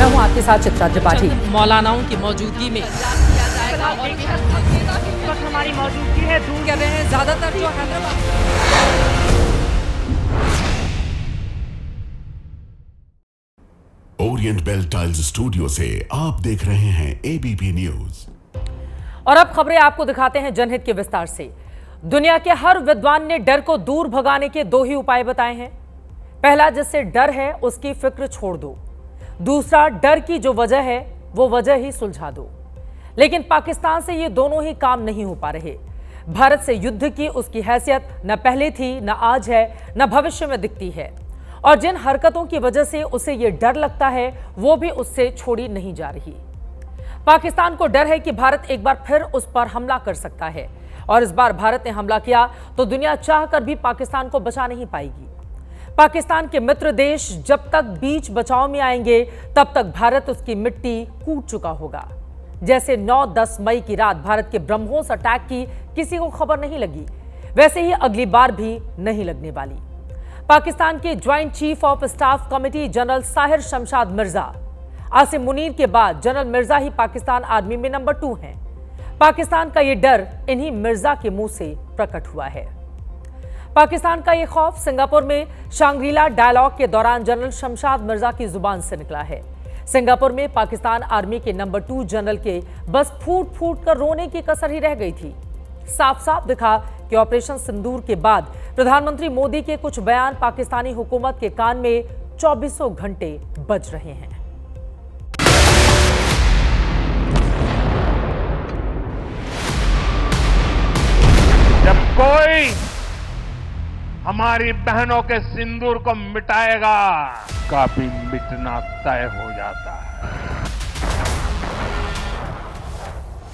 मैं हूं आपके साथ चित्रा त्रिपाठी। मौलानाओं की मौजूदगी में हमारी मौजूदगी है दूर कर रहे हैं ज्यादातर जो Hyderabad. Orient Bell tiles studio से आप देख रहे हैं एबीपी न्यूज। और अब खबरें आपको दिखाते हैं जनहित के विस्तार से। दुनिया के हर विद्वान ने डर को दूर भगाने के दो ही उपाय बताए हैं। पहला, जिससे डर है उसकी फिक्र छोड़ दो। दूसरा, डर की जो वजह है वो वजह ही सुलझा दो। लेकिन पाकिस्तान से ये दोनों ही काम नहीं हो पा रहे। भारत से युद्ध की उसकी हैसियत न पहले थी, न आज है, न भविष्य में दिखती है। और जिन हरकतों की वजह से उसे ये डर लगता है वो भी उससे छोड़ी नहीं जा रही। पाकिस्तान को डर है कि भारत एक बार फिर उस पर हमला कर सकता है, और इस बार भारत ने हमला किया तो दुनिया चाहकर भी पाकिस्तान को बचा नहीं पाएगी। पाकिस्तान के मित्र देश जब तक बीच बचाव में आएंगे तब तक भारत उसकी मिट्टी कूट चुका होगा। जैसे 9-10 मई की रात भारत के ब्रह्मोस अटैक की किसी को खबर नहीं लगी, वैसे ही अगली बार भी नहीं लगने वाली। पाकिस्तान के joint chief of staff committee general Sahir Shamshad Mirza, Asim Munir के बाद जनरल मिर्जा ही पाकिस्तान आर्मी में नंबर 2 हैं। पाकिस्तान का ये डर इन्हीं मिर्जा के मुंह से प्रकट हुआ है। पाकिस्तान का ये खौफ सिंगापुर में शांग्रीला डायलॉग के दौरान जनरल शमशाद मिर्जा की जुबान से निकला है। सिंगापुर में पाकिस्तान आर्मी के नंबर 2 जनरल के बस फूट फूट कर रोने की कसर ही रह गई थी। साफ साफ दिखा कि ऑपरेशन सिंदूर के बाद प्रधानमंत्री मोदी के कुछ बयान पाकिस्तानी हुकूमत के कान में 24 घंटे बज रहे हैं। जब कोई हमारी बहनों के सिंदूर को मिटाएगा, काफी मिटना तय हो जाता है।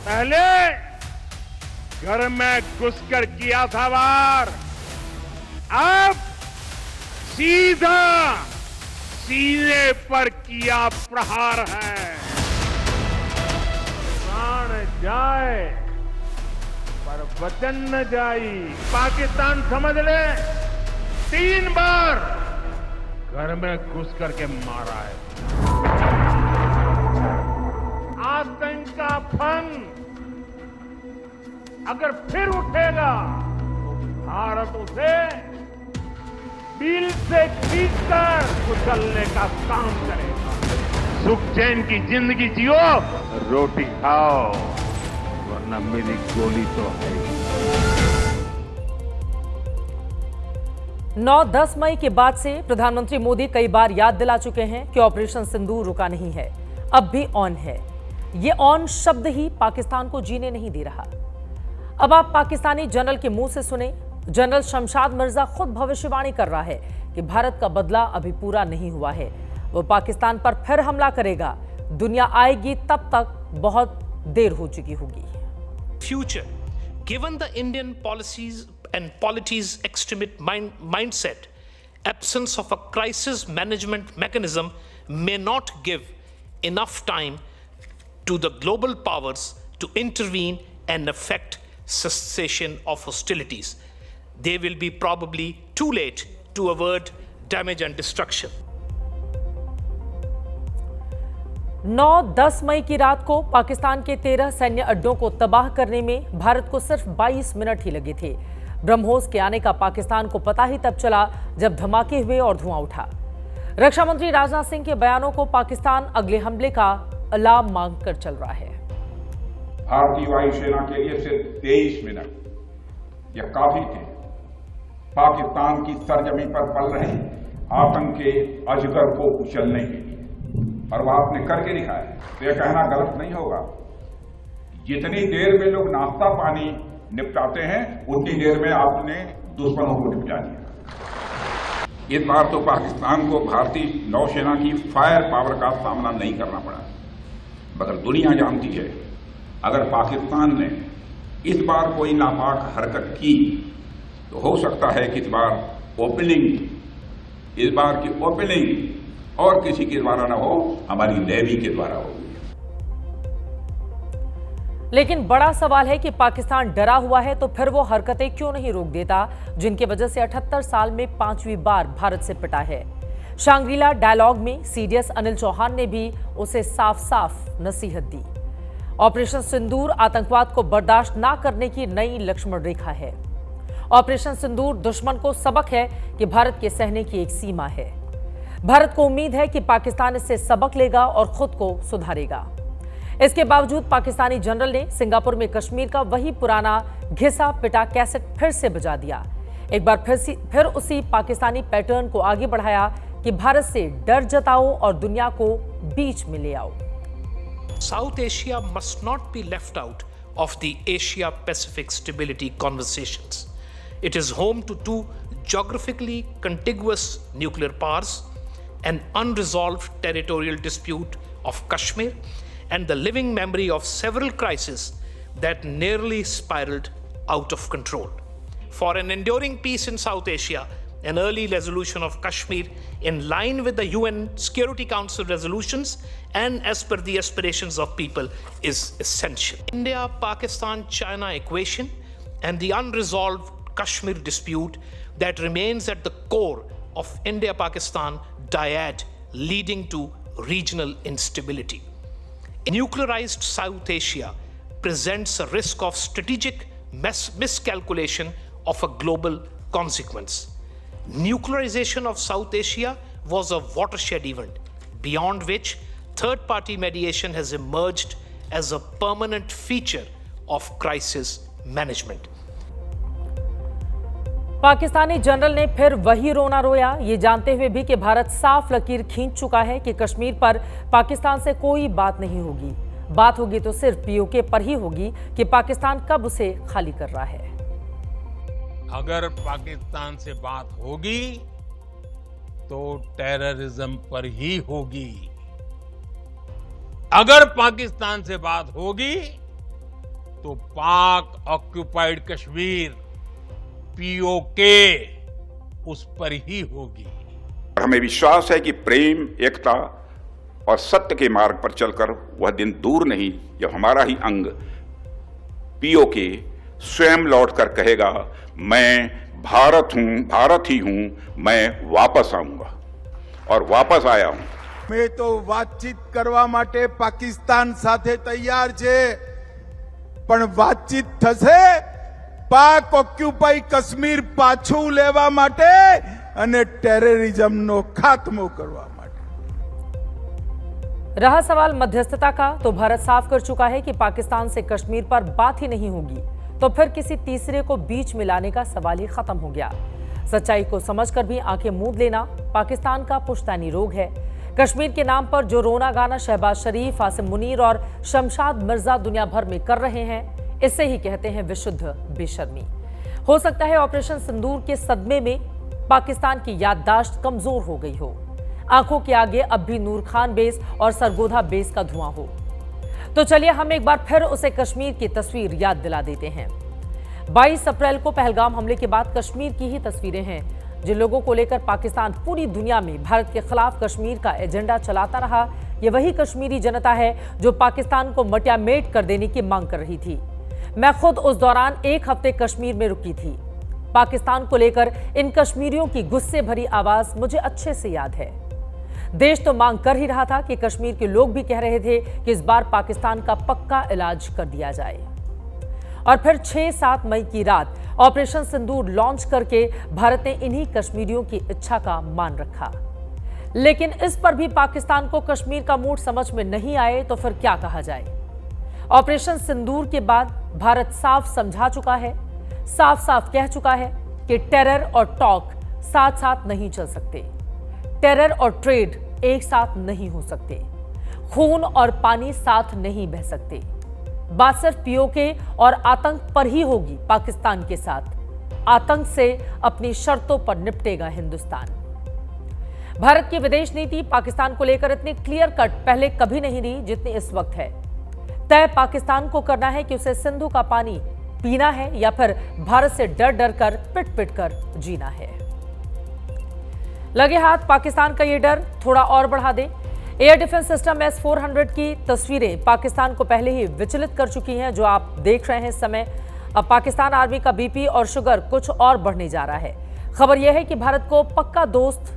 पहले घर में घुसकर किया था वार, अब सीधा सीने पर किया प्रहार है। प्राण जाए पर वचन न जाई। पाकिस्तान समझ ले 3 बार घर में घुस करके मारा है। आतंक का फन अगर फिर उठेगा तो भारत उसे दिल से खींचकर कुचलने का काम करेगा। सुख चैन की जिंदगी जियो, रोटी खाओ, वरना मेरी गोली तो है। 9-10 मई के बाद से प्रधानमंत्री मोदी कई बार याद दिला चुके हैं कि ऑपरेशन सिंदूर रुका नहीं है, अब भी ऑन है। ये ऑन शब्द ही पाकिस्तान को जीने नहीं दे रहा। अब आप पाकिस्तानी जनरल के मुंह से सुने, जनरल शमशाद मिर्जा खुद भविष्यवाणी कर रहा है कि भारत का बदला अभी पूरा नहीं हुआ है। वो पाकिस्तान पर फिर हमला करेगा। दुनिया आएगी तब तक बहुत देर हो चुकी होगी। Future, given the Indian policies and polity's extremist mindset, absence of a crisis management mechanism may not give enough time to the global powers to intervene and effect cessation of hostilities. They will be probably too late to avert damage and destruction. 9-10 मई की रात को पाकिस्तान के 13 सैन्य अड्डों को तबाह करने में भारत को सिर्फ 22 मिनट ही लगे थे। ब्रह्मोस के आने का पाकिस्तान को पता ही तब चला जब धमाके हुए और धुआं उठा। रक्षा मंत्री राजनाथ सिंह के बयानों को पाकिस्तान अगले हमले का अलार्म मांगकर चल रहा है। भारतीय वायुसेना के लिए सिर्फ 23 मिनट यह काफी थे पाकिस्तान की सरजमी पर पल रहे आतंक के अजगर को कुचलने के लिए, और वह आपने करके दिखाया। तो यह कहना गलत नहीं होगा, जितनी देर में लोग नाश्ता पानी निपटाते हैं उतनी देर में आपने दुश्मनों को निपटा दिया। इस बार तो पाकिस्तान को भारतीय नौसेना की फायर पावर का सामना नहीं करना पड़ा, मगर दुनिया जानती है अगर पाकिस्तान ने इस बार कोई नापाक हरकत की तो हो सकता है कि इस बार की ओपनिंग और किसी के द्वारा ना हो, हमारी नेवी के द्वारा हो। लेकिन बड़ा सवाल है कि पाकिस्तान डरा हुआ है तो फिर वो हरकतें क्यों नहीं रोक देता जिनकी वजह से 78 साल में 5वीं बार भारत से पिटा है। शांग्रीला डायलॉग में सीडीएस अनिल चौहान ने भी उसे साफ साफ नसीहत दी। ऑपरेशन सिंदूर आतंकवाद को बर्दाश्त ना करने की नई लक्ष्मण रेखा है। ऑपरेशन सिंदूर दुश्मन को सबक है कि भारत के सहने की एक सीमा है। भारत को उम्मीद है कि पाकिस्तान इससे सबक लेगा और खुद को सुधारेगा। इसके बावजूद पाकिस्तानी जनरल ने सिंगापुर में कश्मीर का वही पुराना घिसा पिटा कैसेट फिर से बजा दिया। एक बार फिर उसी पाकिस्तानी पैटर्न को आगे बढ़ाया कि भारत से डर जताओ और दुनिया को बीच में ले आओ। South Asia must not be left out of the Asia-Pacific stability conversations. It is home to two geographically contiguous nuclear powers, an unresolved territorial dispute of Kashmir, and the living memory of several crises that nearly spiraled out of control. For an enduring peace in South Asia, an early resolution of Kashmir in line with the UN Security Council resolutions and as per the aspirations of people is essential. India-Pakistan-China equation and the unresolved Kashmir dispute that remains at the core of India-Pakistan dyad, leading to regional instability. Nuclearized South Asia presents a risk of strategic miscalculation of a global consequence. Nuclearization of South Asia was a watershed event, beyond which third-party mediation has emerged as a permanent feature of crisis management. Pakistani general ने फिर वही रोना रोया, ये जानते हुए भी कि भारत साफ लकीर खींच चुका है कि कश्मीर पर पाकिस्तान से कोई बात नहीं होगी। बात होगी तो सिर्फ पीओके पर ही होगी कि पाकिस्तान कब उसे खाली कर रहा है। अगर पाकिस्तान से बात होगी तो टेररिज्म पर ही होगी। अगर पाकिस्तान से बात होगी तो पाक ऑक्युपाइड कश्मीर पीओके उस पर ही होगी। हमें विश्वास है कि प्रेम, एकता और सत्य के मार्ग पर चलकर वह दिन दूर नहीं जब हमारा ही अंग पीओके स्वयं लौटकर कहेगा, मैं भारत हूं, भारत ही हूं, मैं वापस आऊंगा और वापस आया हूं। मैं तो वातचीत करवा माटे पाकिस्तान साथे तैयार छे, पण वातचीत थशे पाक ऑक्युपाई कश्मीर पाछू लेवा माटे अने टेररिज्मनो खात्मो करवा माटे। रहा सवाल मध्यस्थता का, तो भारत साफ कर चुका है कि पाकिस्तान से कश्मीर पर बात ही नहीं होगी, तो फिर किसी तीसरे को बीच में लाने का सवाल ही खत्म हो गया। सच्चाई को समझकर भी आंखें मूंद लेना पाकिस्तान का पुश्तैनी रोग है। कश्मीर के नाम पर जो रोना गाना शहबाज शरीफ, आसिम मुनीर और शमशाद मिर्जा दुनिया भर में कर रहे हैं, इससे ही कहते हैं विशुद्ध बेशर्मी। हो सकता है ऑपरेशन सिंदूर के सदमे में पाकिस्तान की याददाश्त कमजोर हो गई हो, आंखों के आगे अब भी नूर खान बेस और सरगोधा बेस का धुआं हो। तो चलिए हम एक बार फिर उसे कश्मीर की तस्वीर याद दिला देते हैं। 22 अप्रैल को पहलगाम हमले के बाद कश्मीर की ही तस्वीरें हैं, जिन लोगों को लेकर पाकिस्तान पूरी दुनिया में भारत के खिलाफ कश्मीर का एजेंडा चलाता रहा। ये वही कश्मीरी जनता है जो पाकिस्तान को मटियामेट कर देने की मांग कर रही थी। मैं खुद उस दौरान एक हफ्ते कश्मीर में रुकी थी। पाकिस्तान को लेकर इन कश्मीरियों की गुस्से भरी आवाज मुझे अच्छे से याद है। देश तो मांग कर ही रहा था कि कश्मीर के लोग भी कह रहे थे कि इस बार पाकिस्तान का पक्का इलाज कर दिया जाए। और फिर 6-7 मई की रात ऑपरेशन सिंदूर लॉन्च करके भारत ने इन्हीं कश्मीरियों की इच्छा का मान रखा। लेकिन इस पर भी पाकिस्तान को कश्मीर का मूड समझ में नहीं आए तो फिर क्या कहा जाए। ऑपरेशन सिंदूर के बाद भारत साफ समझा चुका है, साफ साफ कह चुका है कि टेरर और टॉक साथ साथ नहीं चल सकते। टेरर और ट्रेड एक साथ नहीं हो सकते। खून और पानी साथ नहीं बह सकते। बात सिर्फ पीओके और आतंक पर ही होगी पाकिस्तान के साथ। आतंक से अपनी शर्तों पर निपटेगा हिंदुस्तान। भारत की विदेश नीति पाकिस्तान को लेकर इतनी क्लियर कट पहले कभी नहीं रही जितनी इस वक्त है। तय पाकिस्तान को करना है कि उसे सिंधु का पानी पीना है या फिर भारत से डर डर कर पिट पिट कर जीना है। लगे हाथ पाकिस्तान का ये डर थोड़ा और बढ़ा दे। एयर डिफेंस सिस्टम S-400 की तस्वीरें पाकिस्तान को पहले ही विचलित कर चुकी हैं, जो आप देख रहे हैं इस समय। अब पाकिस्तान आर्मी का बीपी और शुगर कुछ और बढ़ने जा रहा है। खबर यह है कि भारत को पक्का दोस्त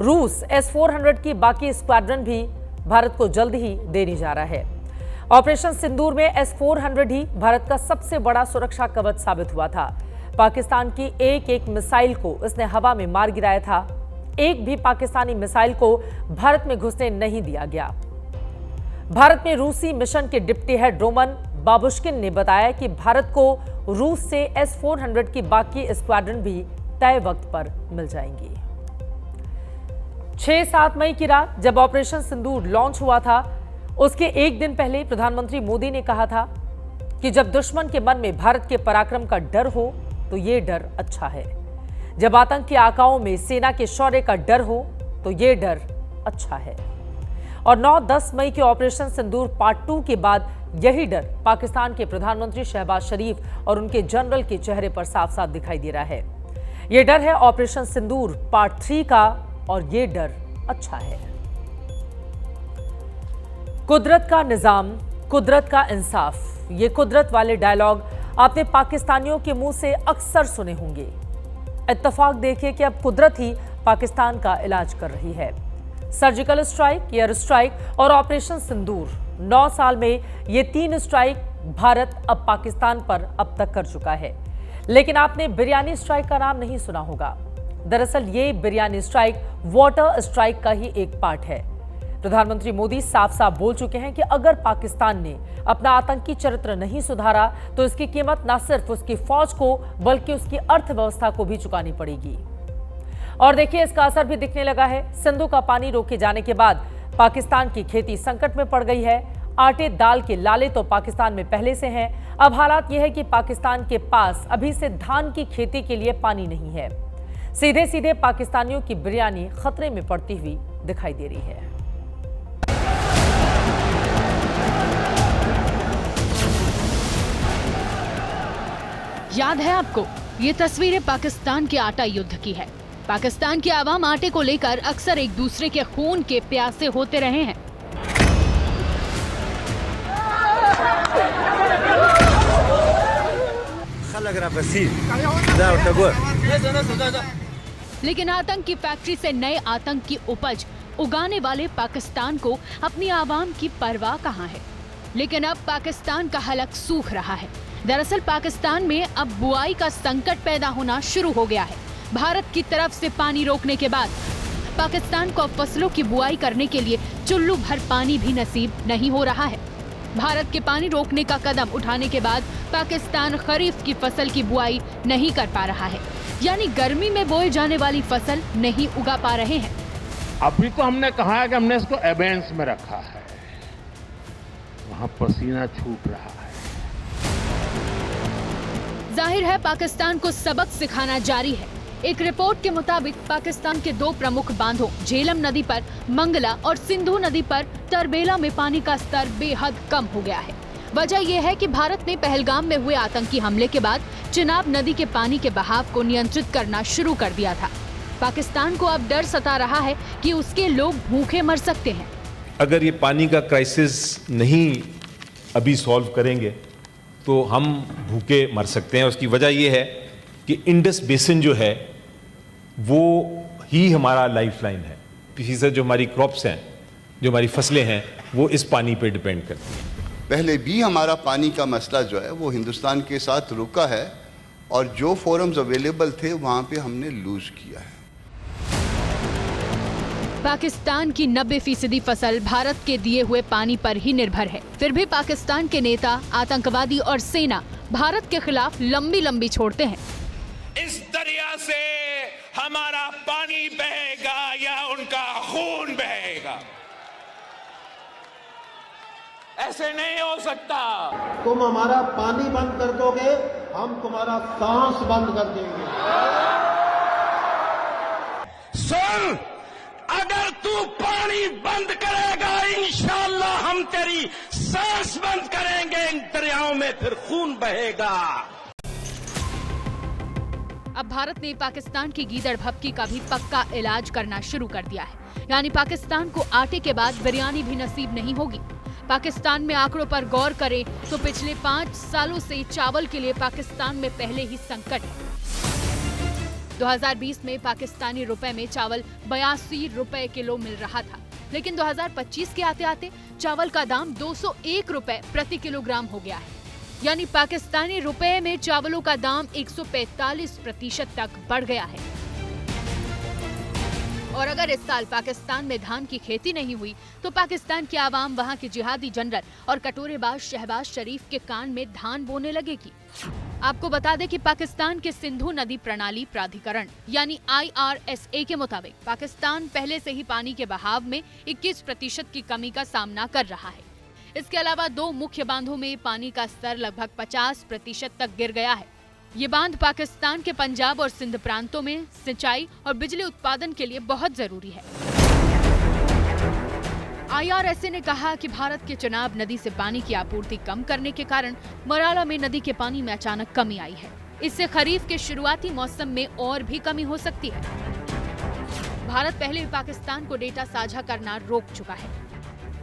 रूस S-400 की बाकी स्क्वाड्रन भी भारत को जल्द ही देने जा रहा है। ऑपरेशन सिंदूर में S-400 ही भारत का सबसे बड़ा सुरक्षा कवच साबित हुआ था। पाकिस्तान की एक एक मिसाइल को इसने हवा में मार गिराया था। एक भी पाकिस्तानी मिसाइल को भारत में घुसने नहीं दिया गया। भारत में रूसी मिशन के डिप्टी हेड रोमन बाबुश्किन ने बताया कि भारत को रूस से S-400 की बाकी स्क्वाड्रन भी तय वक्त पर मिल जाएंगी। 6-7 मई की रात जब ऑपरेशन सिंदूर लॉन्च हुआ था, उसके एक दिन पहले प्रधानमंत्री मोदी ने कहा था कि जब दुश्मन के मन में भारत के पराक्रम का डर हो तो ये डर अच्छा है। जब आतंकी आकाओं में सेना के शौर्य का डर हो तो ये डर अच्छा है। और 9-10 मई के ऑपरेशन सिंदूर पार्ट 2 के बाद यही डर पाकिस्तान के प्रधानमंत्री शहबाज शरीफ और उनके जनरल के चेहरे पर साफ साफ दिखाई दे रहा है। यह डर है ऑपरेशन सिंदूर पार्ट 3 का और ये डर अच्छा है। कुदरत का निजाम, कुदरत का इंसाफ, ये कुदरत वाले डायलॉग आपने पाकिस्तानियों के मुंह से अक्सर सुने होंगे। इत्तेफाक देखिए कि अब कुदरत ही पाकिस्तान का इलाज कर रही है। सर्जिकल स्ट्राइक, एयर स्ट्राइक और ऑपरेशन सिंदूर, 9 साल में ये 3 स्ट्राइक भारत अब पाकिस्तान पर अब तक कर चुका है। लेकिन आपने बिरयानी स्ट्राइक का नाम नहीं सुना होगा। दरअसल ये बिरयानी स्ट्राइक वाटर स्ट्राइक का ही एक पार्ट है। प्रधानमंत्री मोदी साफ साफ बोल चुके हैं कि अगर पाकिस्तान ने अपना आतंकी चरित्र नहीं सुधारा तो इसकी कीमत न सिर्फ उसकी फौज को बल्कि उसकी अर्थव्यवस्था को भी चुकानी पड़ेगी। और देखिए इसका असर भी दिखने लगा है। सिंधु का पानी रोके जाने के बाद पाकिस्तान की खेती संकट में पड़ गई है। आटे दाल के लाले तो पाकिस्तान में पहले से हैं। अब हालात यह है कि पाकिस्तान के पास अभी से धान की खेती के लिए पानी नहीं है। सीधे सीधे पाकिस्तानियों की बिरयानी खतरे में पड़ती हुई दिखाई दे रही है। याद है आपको, ये तस्वीरें पाकिस्तान के आटा युद्ध की है। पाकिस्तान के आवाम आटे को लेकर अक्सर एक दूसरे के खून के प्यासे होते रहे हैं। लेकिन आतंक की फैक्ट्री से नए आतंक की उपज उगाने वाले पाकिस्तान को अपनी आवाम की परवाह कहाँ है। लेकिन अब पाकिस्तान का हलक सूख रहा है। दरअसल पाकिस्तान में अब बुआई का संकट पैदा होना शुरू हो गया है। भारत की तरफ से पानी रोकने के बाद पाकिस्तान को फसलों की बुआई करने के लिए चुल्लू भर पानी भी नसीब नहीं हो रहा है। भारत के पानी रोकने का कदम उठाने के बाद पाकिस्तान खरीफ की फसल की बुआई नहीं कर पा रहा है, यानी गर्मी में बोई जाने वाली फसल नहीं उगा पा रहे हैं। अभी तो हमने कहा है कि हमने इसको एबेंस में रखा है, वहां पसीना छूट रहा है। जाहिर है पाकिस्तान को सबक सिखाना जारी है। एक रिपोर्ट के मुताबिक पाकिस्तान के 2 प्रमुख बांधों झेलम नदी पर मंगला और सिंधु नदी पर तरबेला में पानी का स्तर बेहद कम हो गया है। वजह यह है कि भारत ने पहलगाम में हुए आतंकी हमले के बाद चिनाब नदी के पानी के बहाव को नियंत्रित करना शुरू कर दिया था। पाकिस्तान को अब डर सता रहा है कि उसके लोग भूखे मर सकते हैं। अगर ये पानी का क्राइसिस नहीं अभी सॉल्व करेंगे तो हम भूखे मर सकते हैं। उसकी वजह यह है कि इंडस बेसिन जो है वो ही हमारा लाइफलाइन है। फीसद जो हमारी क्रॉप्स हैं, जो हमारी फसलें हैं, वो इस पानी पे डिपेंड करती हैं। पहले भी हमारा पानी का मसला जो है वो हिंदुस्तान के साथ रुका है और जो फोरम्स अवेलेबल थे वहां पे हमने लूज किया है। पाकिस्तान की 90% फसल भारत के दिए हुए पानी पर ही निर्भर है। फिर भी पाकिस्तान के नेता, आतंकवादी और सेना भारत के खिलाफ लंबी लंबी छोड़ते हैं। इस दरिया से हमारा पानी बहेगा या उनका खून बहेगा, ऐसे नहीं हो सकता। तुम हमारा पानी बंद कर दोगे, हम तुम्हारा सांस बंद कर देंगे। सुन, अगर तू पानी बंद करेगा इंशाअल्लाह हम तेरी सांस बंद करेंगे। इन दरियाओं में फिर खून बहेगा। अब भारत ने पाकिस्तान की गीदड़ भभकी का भी पक्का इलाज करना शुरू कर दिया है, यानी पाकिस्तान को आटे के बाद बिरयानी भी नसीब नहीं होगी। पाकिस्तान में आंकड़ों पर गौर करें तो पिछले 5 सालों से चावल के लिए पाकिस्तान में पहले ही संकट है। 2020 में पाकिस्तानी रुपए में चावल 82 रुपए किलो मिल रहा था, लेकिन 2025 के आते आते चावल का दाम 201 रुपए प्रति किलोग्राम हो गया है। यानी पाकिस्तानी रुपए में चावलों का दाम 145% तक बढ़ गया है। और अगर इस साल पाकिस्तान में धान की खेती नहीं हुई तो पाकिस्तान की आवाम वहां के जिहादी जनरल और कटोरेबाज शहबाज शरीफ के कान में धान बोने लगेगी। आपको बता दें कि पाकिस्तान के सिंधु नदी प्रणाली प्राधिकरण यानी IRSA के मुताबिक पाकिस्तान पहले से ही पानी के बहाव में 21% की कमी का सामना कर रहा है। इसके अलावा 2 मुख्य बांधों में पानी का स्तर लगभग 50% तक गिर गया है। ये बांध पाकिस्तान के पंजाब और सिंध प्रांतों में सिंचाई और बिजली उत्पादन के लिए बहुत जरूरी है। IRSA ने कहा कि भारत के चेनाब नदी से पानी की आपूर्ति कम करने के कारण मराला में नदी के पानी में अचानक कमी आई है। इससे खरीफ के शुरुआती मौसम में और भी कमी हो सकती है। भारत पहले ही पाकिस्तान को डेटा साझा करना रोक चुका है,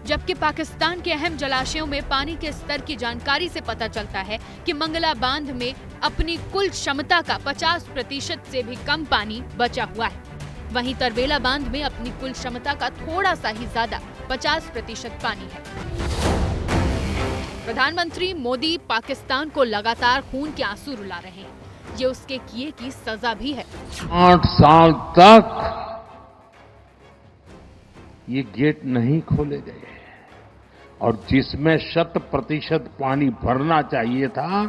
जबकि पाकिस्तान के अहम जलाशयों में पानी के स्तर की जानकारी से पता चलता है कि मंगला बांध में अपनी कुल क्षमता का 50% से भी कम पानी बचा हुआ है। वहीं तरवेला बांध में अपनी कुल क्षमता का थोड़ा सा ही ज्यादा 50% पानी है। प्रधानमंत्री मोदी पाकिस्तान को लगातार खून के आंसू रुला रहे हैं। ये उसके किए की सजा भी है। 8 साल तक ये गेट नहीं खोले गए और जिसमें 100% पानी भरना चाहिए था,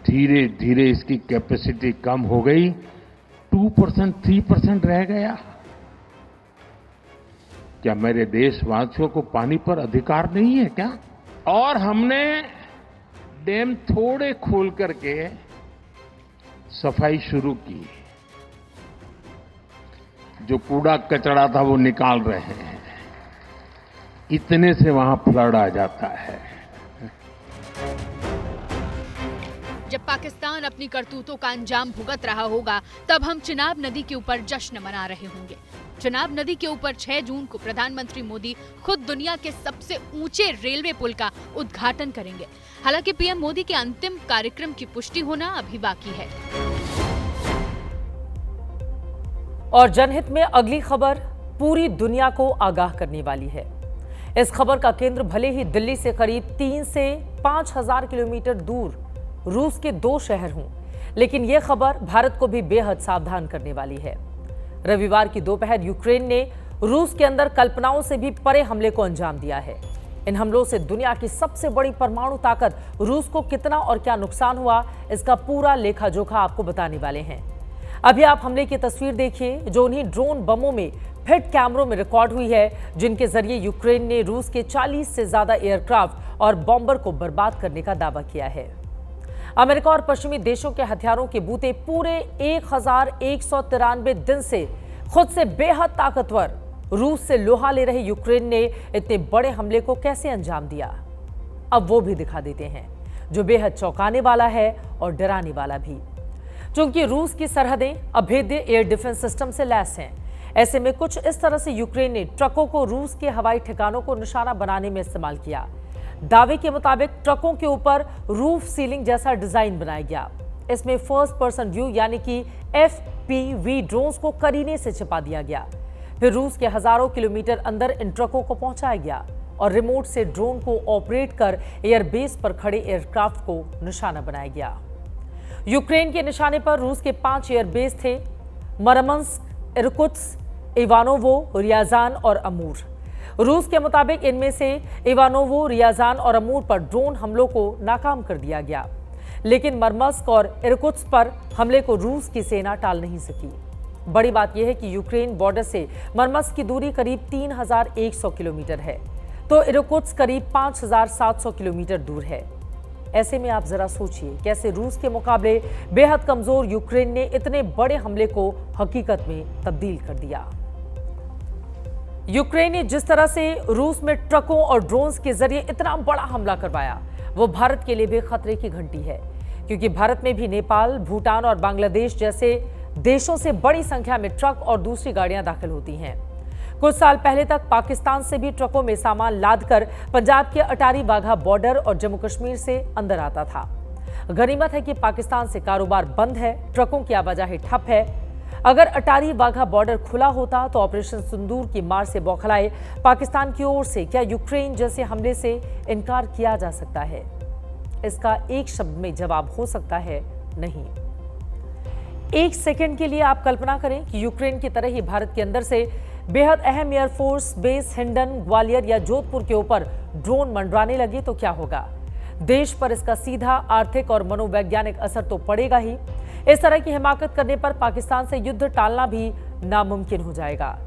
धीरे धीरे इसकी कैपेसिटी कम हो गई, 2%, 3% रह गया। क्या मेरे देशवासियों को पानी पर अधिकार नहीं है क्या? और हमने डैम थोड़े खोल करके सफाई शुरू की, जो कूड़ा कचरा था वो निकाल रहे हैं। इतने से वहां फ्लड आ जाता है। जब पाकिस्तान अपनी करतूतों का अंजाम भुगत रहा होगा, तब हम चिनाब नदी के ऊपर जश्न मना रहे होंगे। चिनाब नदी के ऊपर 6 जून को प्रधानमंत्री मोदी खुद दुनिया के सबसे ऊंचे रेलवे पुल का उद्घाटन करेंगे। हालांकि पीएम मोदी के अंतिम कार्यक्रम की पुष्टि होना अभी बाकी है। और जनहित में अगली खबर पूरी दुनिया को आगाह करने वाली है। इस खबर का केंद्र भले ही दिल्ली से करीब 3 से 5,000 किलोमीटर दूर रूस के 2 शहर हों, लेकिन यह खबर भारत को भी बेहद सावधान करने वाली है। रविवार की दोपहर यूक्रेन ने रूस के अंदर कल्पनाओं से भी परे हमले को अंजाम दिया है। इन हमलों से दुनिया की सबसे बड़ी परमाणु ताकत रूस को कितना और क्या नुकसान हुआ, इसका पूरा लेखा जोखा आपको बताने वाले हैं। अभी आप हमले की तस्वीर देखिए, जो उन्हीं ड्रोन बमों में फिट कैमरों में रिकॉर्ड हुई है, जिनके जरिए यूक्रेन ने रूस के 40 से ज्यादा एयरक्राफ्ट और बॉम्बर को बर्बाद करने का दावा किया है। अमेरिका और पश्चिमी देशों के हथियारों के बूते पूरे 1193 दिन से खुद से बेहद ताकतवर रूस से लोहा ले रहे यूक्रेन ने इतने बड़े हमले को कैसे अंजाम दिया, अब वो भी दिखा देते हैं, जो बेहद चौंकाने वाला है और डराने वाला भी। चूंकि रूस की सरहदें अभेद्य एयर डिफेंस सिस्टम से लैस हैं, ऐसे में कुछ इस तरह से यूक्रेन ने ट्रकों को रूस के हवाई ठिकानों को निशाना बनाने में इस्तेमाल किया। दावे के मुताबिक ट्रकों के ऊपर रूफ सीलिंग जैसा डिजाइन बनाया गया। इसमें फर्स्ट पर्सन व्यू यानी कि FPV ड्रोन्स को करीने से छिपा दिया गया। फिर रूस के हजारों किलोमीटर अंदर इन ट्रकों को पहुंचाया गया और रिमोट से ड्रोन को ऑपरेट कर एयरबेस पर खड़े एयरक्राफ्ट को निशाना बनाया गया। यूक्रेन के निशाने पर रूस के 5 एयरबेस थे: मरमंस्क, इरकुत्स्क, इवानोवो, रियाजान और अमूर। रूस के मुताबिक इनमें से इवानोवो, रियाजान और अमूर पर ड्रोन हमलों को नाकाम कर दिया गया, लेकिन मरमंस्क और इरकुत्स्क पर हमले को रूस की सेना टाल नहीं सकी। बड़ी बात यह है कि यूक्रेन बॉर्डर से मरमंस्क की दूरी करीब 3100 किलोमीटर है, तो इरकुत्स्क करीब 5700 किलोमीटर दूर है। ऐसे में आप जरा सोचिए, कैसे रूस के मुकाबले बेहद कमजोर यूक्रेन ने इतने बड़े हमले को हकीकत में तब्दील कर दिया। यूक्रेन ने जिस तरह से रूस में ट्रकों और ड्रोन्स के जरिए इतना बड़ा हमला करवाया, वो भारत के लिए भी खतरे की घंटी है, क्योंकि भारत में भी नेपाल, भूटान और बांग्लादेश जैसे देशों से बड़ी संख्या में ट्रक और दूसरी गाड़ियां दाखिल होती हैं। कुछ साल पहले तक पाकिस्तान से भी ट्रकों में सामान लादकर पंजाब के अटारी वाघा बॉर्डर और जम्मू कश्मीर से अंदर आता था। गनीमत है कि पाकिस्तान से कारोबार बंद है, ट्रकों की आवाजाही ठप है, अगर अटारी वाघा बॉर्डर खुला होता तो ऑपरेशन सिंदूर की मार से बौखलाए पाकिस्तान की ओर से क्या यूक्रेन जैसे हमले से इनकार किया जा सकता है? इसका एक शब्द में जवाब हो सकता है नहीं। एक सेकंड के लिए आप कल्पना करें कि यूक्रेन की तरह ही भारत के अंदर से बेहद अहम एयरफोर्स बेस हिंडन, ग्वालियर या जोधपुर के ऊपर ड्रोन मंडराने लगे तो क्या होगा? देश पर इसका सीधा आर्थिक और मनोवैज्ञानिक असर तो पड़ेगा ही। इस तरह की हिमाकत करने पर पाकिस्तान से युद्ध टालना भी नामुमकिन हो जाएगा।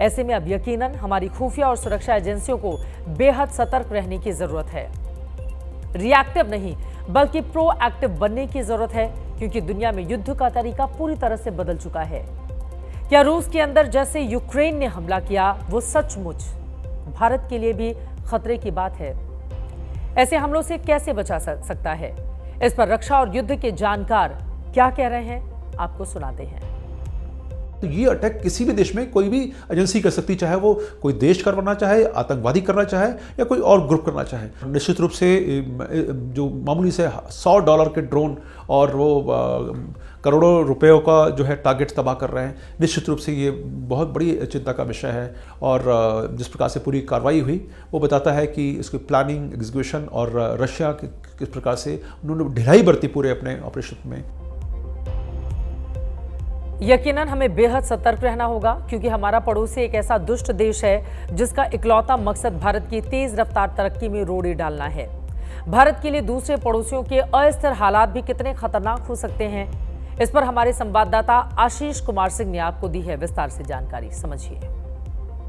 ऐसे में अब यकीनन हमारी खुफिया और सुरक्षा एजेंसियों को बेहद सतर्क रहने की जरूरत है। रिएक्टिव नहीं बल्कि प्रोएक्टिव बनने की जरूरत है, क्योंकि दुनिया में युद्ध का तरीका पूरी तरह से बदल चुका है। क्या रूस के अंदर जैसे यूक्रेन ने हमला किया वो सचमुच भारत के लिए भी खतरे की बात है? ऐसे हमलों से कैसे बचा सकता है? इस पर रक्षा और युद्ध के जानकार क्या कह रहे हैं, आपको सुनाते हैं। तो ये अटैक किसी भी देश में कोई भी एजेंसी कर सकती, चाहे वो कोई देश करना चाहे, आतंकवादी करना चाहे या कोई और ग्रुप करना चाहे। निश्चित रूप से जो मामूली से $100 के ड्रोन और वो करोड़ों रुपयों का जो है टारगेट तबाह कर रहे हैं, निश्चित रूप से ये बहुत बड़ी चिंता का विषय है। और जिस प्रकार से पूरी कार्रवाई हुई वो बताता है कि इसकी प्लानिंग, एग्जीक्यूशन और रशिया किस प्रकार से उन्होंने ढिलाई बरती पूरे अपने ऑपरेशन में। यकीनन हमें बेहद सतर्क रहना होगा, क्योंकि हमारा पड़ोसी एक ऐसा दुष्ट देश है जिसका इकलौता मकसद भारत की तेज रफ्तार तरक्की में रोड़े डालना है। भारत के लिए दूसरे पड़ोसियों के अस्थिर हालात भी कितने खतरनाक हो सकते हैं, इस पर हमारे संवाददाता आशीष कुमार सिंह ने आपको दी है विस्तार से जानकारी। समझिए।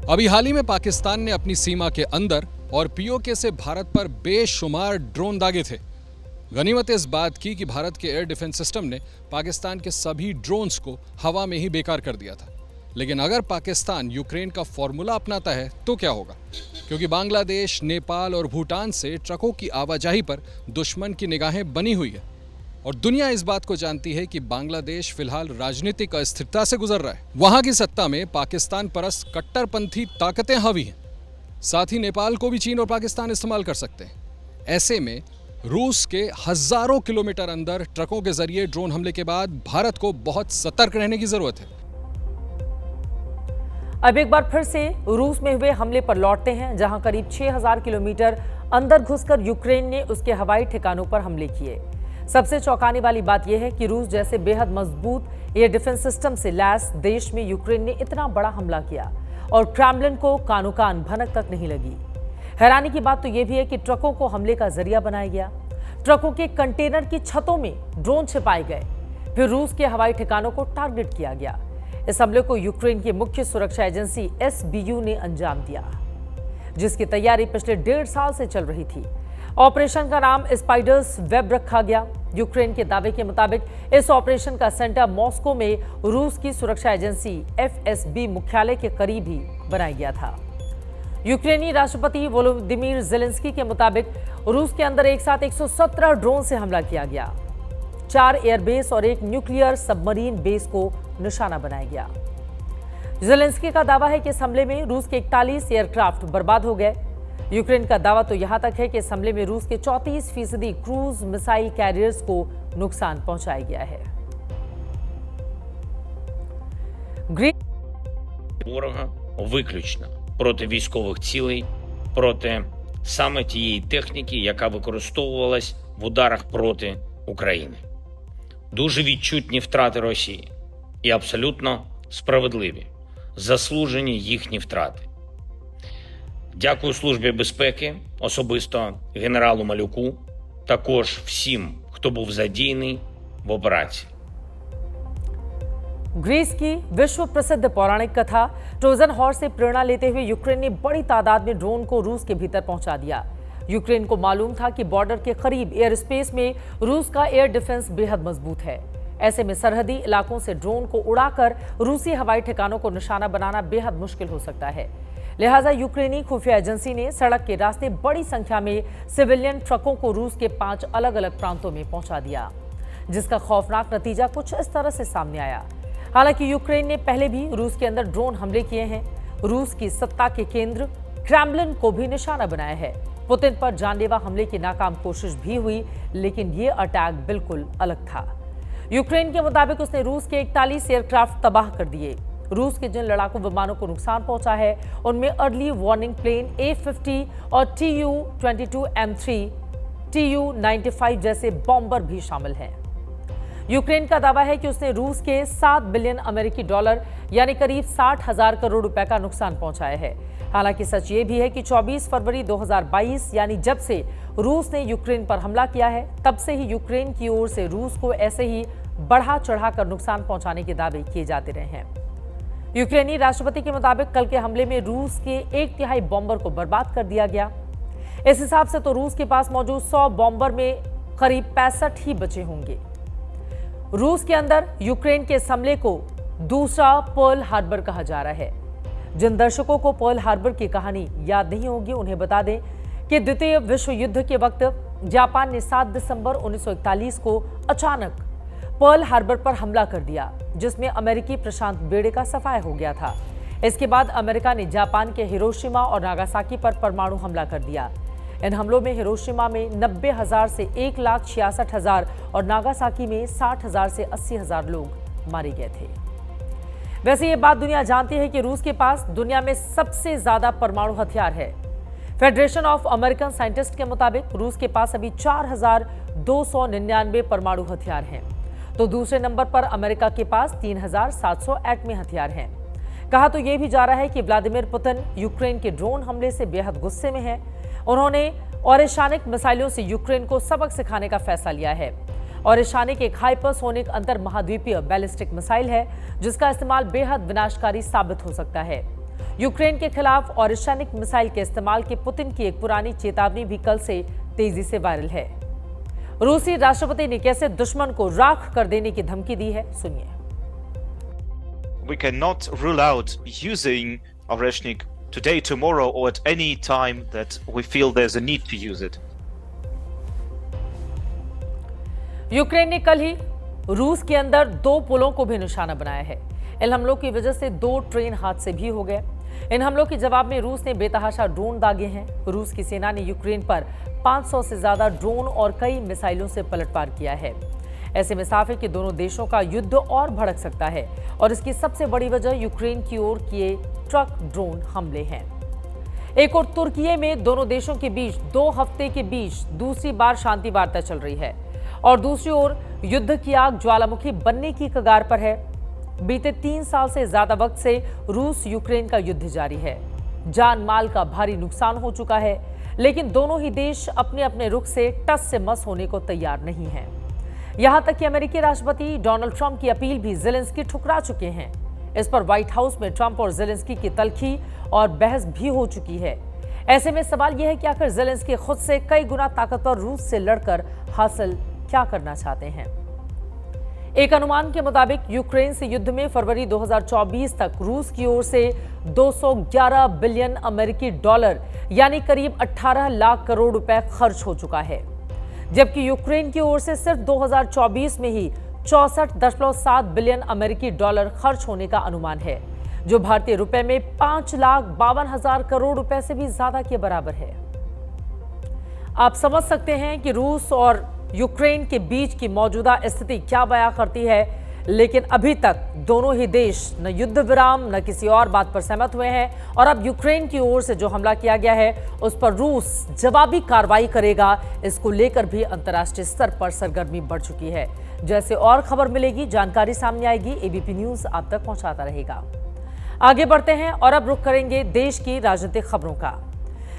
अभी हाल ही में पाकिस्तान ने अपनी सीमा के अंदर और पीओके से भारत पर बेशुमार ड्रोन दागे थे। गनीमत इस बात की कि भारत के एयर डिफेंस सिस्टम ने पाकिस्तान के सभी ड्रोन्स को हवा में ही बेकार कर दिया था। लेकिन अगर पाकिस्तान यूक्रेन का फॉर्मूला अपनाता है तो क्या होगा? क्योंकि बांग्लादेश, नेपाल और भूटान से ट्रकों की आवाजाही पर दुश्मन की निगाहें बनी हुई है और दुनिया इस बात को जानती है कि बांग्लादेश फिलहाल राजनीतिक अस्थिरता से गुजर रहा है। वहां की सत्ता में पाकिस्तान परस्त कट्टरपंथी ताकतें हावी हैं। साथ ही नेपाल को भी चीन और पाकिस्तान इस्तेमाल कर सकते हैं। ऐसे में रूस के हजारों किलोमीटर अंदर ट्रकों के जरिए ड्रोन हमले के बाद भारत को बहुत सतर्क रहने की जरूरत है। अब एक बार फिर से रूस में हुए हमले पर लौटते हैं, जहां करीब 6000 किलोमीटर अंदर घुसकर यूक्रेन ने उसके हवाई ठिकानों पर हमले किए। सबसे चौंकाने वाली बात यह है कि रूस जैसे बेहद मजबूत एयर डिफेंस सिस्टम से लैस देश में यूक्रेन ने इतना बड़ा हमला किया और क्रेमलिन को कानो कान भनक तक नहीं लगी। हैरानी की बात तो यह भी है कि ट्रकों को हमले का जरिया बनाया गया। ट्रकों के कंटेनर की छतों में ड्रोन छिपाए गए, फिर रूस के हवाई ठिकानों को टारगेट किया गया। इस हमले को यूक्रेन की मुख्य सुरक्षा एजेंसी SBU ने अंजाम दिया, जिसकी तैयारी पिछले 1.5 साल से चल रही थी। ऑपरेशन का नाम स्पाइडर्स वेब रखा गया। यूक्रेन के दावे के मुताबिक इस ऑपरेशन का सेंटर मॉस्को में रूस की सुरक्षा एजेंसी FSB मुख्यालय के करीब ही बनाया गया था। यूक्रेनी राष्ट्रपति वोलोदिमीर ज़ेलेंस्की के मुताबिक रूस के अंदर एक साथ 117 ड्रोन से हमला किया गया। 4 एयरबेस और 1 न्यूक्लियर सबमरीन बेस को निशाना बनाया गया। ज़ेलेंस्की का दावा है कि इस हमले में रूस के 41 एयरक्राफ्ट बर्बाद हो गए। यूक्रेन का दावा तो यहां तक है कि इस हमले में रूस के 34% क्रूज मिसाइल कैरियर्स को नुकसान पहुंचाया गया है। Ворога виключно проти військових цілей, проти саме тієї техніки, яка використовувалась в ударах проти України. Дуже відчутні втрати Росії і абсолютно справедливі, заслужені їхні втрати. Дякую Службі безпеки, особисто генералу Малюку, також всім, хто був задіяний в операції. ग्रीस की विश्व प्रसिद्ध पौराणिक कथा ट्रोजन हॉर्स से प्रेरणा लेते हुए यूक्रेन ने बड़ी तादाद में ड्रोन को रूस के भीतर पहुंचा दिया। यूक्रेन को मालूम था कि बॉर्डर के करीब एयर स्पेस में रूस का एयर डिफेंस बेहद मजबूत है। ऐसे में सरहदी इलाकों से ड्रोन को उड़ाकर रूसी हवाई ठिकानों को निशाना बनाना बेहद मुश्किल हो सकता है। लिहाजा यूक्रेनी खुफिया एजेंसी ने सड़क के रास्ते बड़ी संख्या में सिविलियन ट्रकों को रूस के 5 अलग अलग प्रांतों में पहुंचा दिया, जिसका खौफनाक नतीजा कुछ इस तरह से सामने आया। हालांकि यूक्रेन ने पहले भी रूस के अंदर ड्रोन हमले किए हैं। रूस की सत्ता के केंद्र क्रेमलिन को भी निशाना बनाया है। पुतिन पर जानलेवा हमले की नाकाम कोशिश भी हुई, लेकिन ये अटैक बिल्कुल अलग था। यूक्रेन के मुताबिक उसने रूस के 41 एयरक्राफ्ट तबाह कर दिए। रूस के जिन लड़ाकू विमानों को नुकसान पहुंचा है उनमें अर्ली वार्निंग प्लेन A-50 और Tu-22M3, Tu-95 जैसे बॉम्बर भी शामिल हैं। यूक्रेन का दावा है कि उसने रूस के 7 बिलियन अमेरिकी डॉलर यानी करीब 60,000 करोड़ रुपए का नुकसान पहुंचाया है। हालांकि सच ये भी है कि 24 फरवरी 2022 यानी जब से रूस ने यूक्रेन पर हमला किया है तब से ही यूक्रेन की ओर से रूस को ऐसे ही बढ़ा चढ़ाकर नुकसान पहुंचाने के दावे किए जाते रहे हैं। यूक्रेनी राष्ट्रपति के मुताबिक कल के हमले में रूस के 1/3 बॉम्बर को बर्बाद कर दिया गया। इस हिसाब से तो रूस के पास मौजूद 100 बॉम्बर में करीब 65 ही बचे होंगे। रूस के अंदर यूक्रेन के इस हमले को दूसरा पर्ल हार्बर कहा जा रहा है। जिन दर्शकों को पर्ल हार्बर की कहानी याद नहीं होगी उन्हें बता दें कि द्वितीय विश्व युद्ध के वक्त जापान ने 7 दिसंबर 1941 को अचानक पर्ल हार्बर पर हमला कर दिया, जिसमें अमेरिकी प्रशांत बेड़े का सफाया हो गया था। इसके बाद अमेरिका ने जापान के हिरोशिमा और नागासाकी पर परमाणु हमला कर दिया। इन हमलों में हिरोशिमा में 90,000 से 1,66,000 और नागासाकी में 60,000 से 80,000 लोग मारे गए थे। वैसे ये बात दुनिया जानती है कि रूस के पास दुनिया में सबसे ज्यादा परमाणु हथियार है। फेडरेशन ऑफ अमेरिकन साइंटिस्ट के मुताबिक रूस के पास अभी 4,299 परमाणु हथियार हैं, तो दूसरे नंबर पर अमेरिका के पास 3,700 एटमी हथियार हैं। कहा तो यह भी जा रहा है कि व्लादिमीर पुतिन यूक्रेन के ड्रोन हमले से बेहद गुस्से में हैं। उन्होंने ऑरेशानिक मिसाइलों से यूक्रेन को सबक सिखाने का फैसला लिया है। ऑरेशानिक एक हाइपरसोनिक अंतर महाद्वीपीय बैलिस्टिक मिसाइल है जिसका इस्तेमाल बेहद विनाशकारी साबित हो सकता है। यूक्रेन के खिलाफ ऑरेशानिक मिसाइल के इस्तेमाल की पुतिन की एक पुरानी चेतावनी भी कल से तेजी से वायरल है। रूसी राष्ट्रपति ने कैसे दुश्मन को राख कर देने की धमकी दी है, सुनिए। We cannot rule out using Oreshnik today, tomorrow, or at any time that we feel there's a need to use it. Ukraine ने कल ही रूस के अंदर 2 पुलों को भी निशाना बनाया है। इन हमलों की वजह से 2 ट्रेन हादसे भी हो गए। इन हमलों के जवाब में रूस ने बेतहाशा ड्रोन दागे हैं। रूस की सेना ने यूक्रेन पर 500 से ज्यादा ड्रोन और कई मिसाइलों से पलटवार किया है। ऐसे में साफ है कि दोनों देशों का युद्ध और भड़क सकता है और इसकी सबसे बड़ी वजह यूक्रेन की ओर किए ट्रक ड्रोन हमले हैं। एक और तुर्की में दोनों देशों के बीच 2 हफ्ते के बीच दूसरी बार शांति वार्ता चल रही है और दूसरी ओर युद्ध की आग ज्वालामुखी बनने की कगार पर है। बीते 3 साल से ज्यादा वक्त से रूस यूक्रेन का युद्ध जारी है। जान माल का भारी नुकसान हो चुका है, लेकिन दोनों ही देश अपने अपने रुख से टस से मस होने को तैयार नहीं हैं। यहां तक कि अमेरिकी राष्ट्रपति डोनाल्ड ट्रंप की अपील भी जेलेंस्की ठुकरा चुके हैं। इस पर व्हाइट हाउस में ट्रंप और जेलेंस्की की तल्खी और बहस भी हो चुकी है। ऐसे में सवाल यह है कि आखिर जेलेंस्की खुद से कई गुना ताकतवर रूस से लड़कर हासिल क्या करना चाहते हैं। एक अनुमान के मुताबिक यूक्रेन से युद्ध में फरवरी 2024 तक रूस की ओर से 211 बिलियन अमेरिकी डॉलर यानी करीब 18 लाख करोड़ रुपए खर्च हो चुका है, जबकि यूक्रेन की ओर से सिर्फ 2024 में ही 64.7 बिलियन अमेरिकी डॉलर खर्च होने का अनुमान है, जो भारतीय रुपए में 5,52,000 करोड़ रुपए से भी ज्यादा के बराबर है। आप समझ सकते हैं कि रूस और यूक्रेन के बीच की मौजूदा स्थिति क्या बयां करती है, लेकिन अभी तक दोनों ही देश न युद्ध विराम न किसी और बात पर सहमत हुए हैं और अब यूक्रेन की ओर से जो हमला किया गया है उस पर रूस जवाबी कार्रवाई करेगा। इसको लेकर भी अंतर्राष्ट्रीय स्तर पर सरगर्मी बढ़ चुकी है। जैसे और खबर मिलेगी, जानकारी सामने आएगी, एबीपी न्यूज आप तक पहुंचाता रहेगा। आगे बढ़ते हैं और अब रुख करेंगे देश की राजनीतिक खबरों का।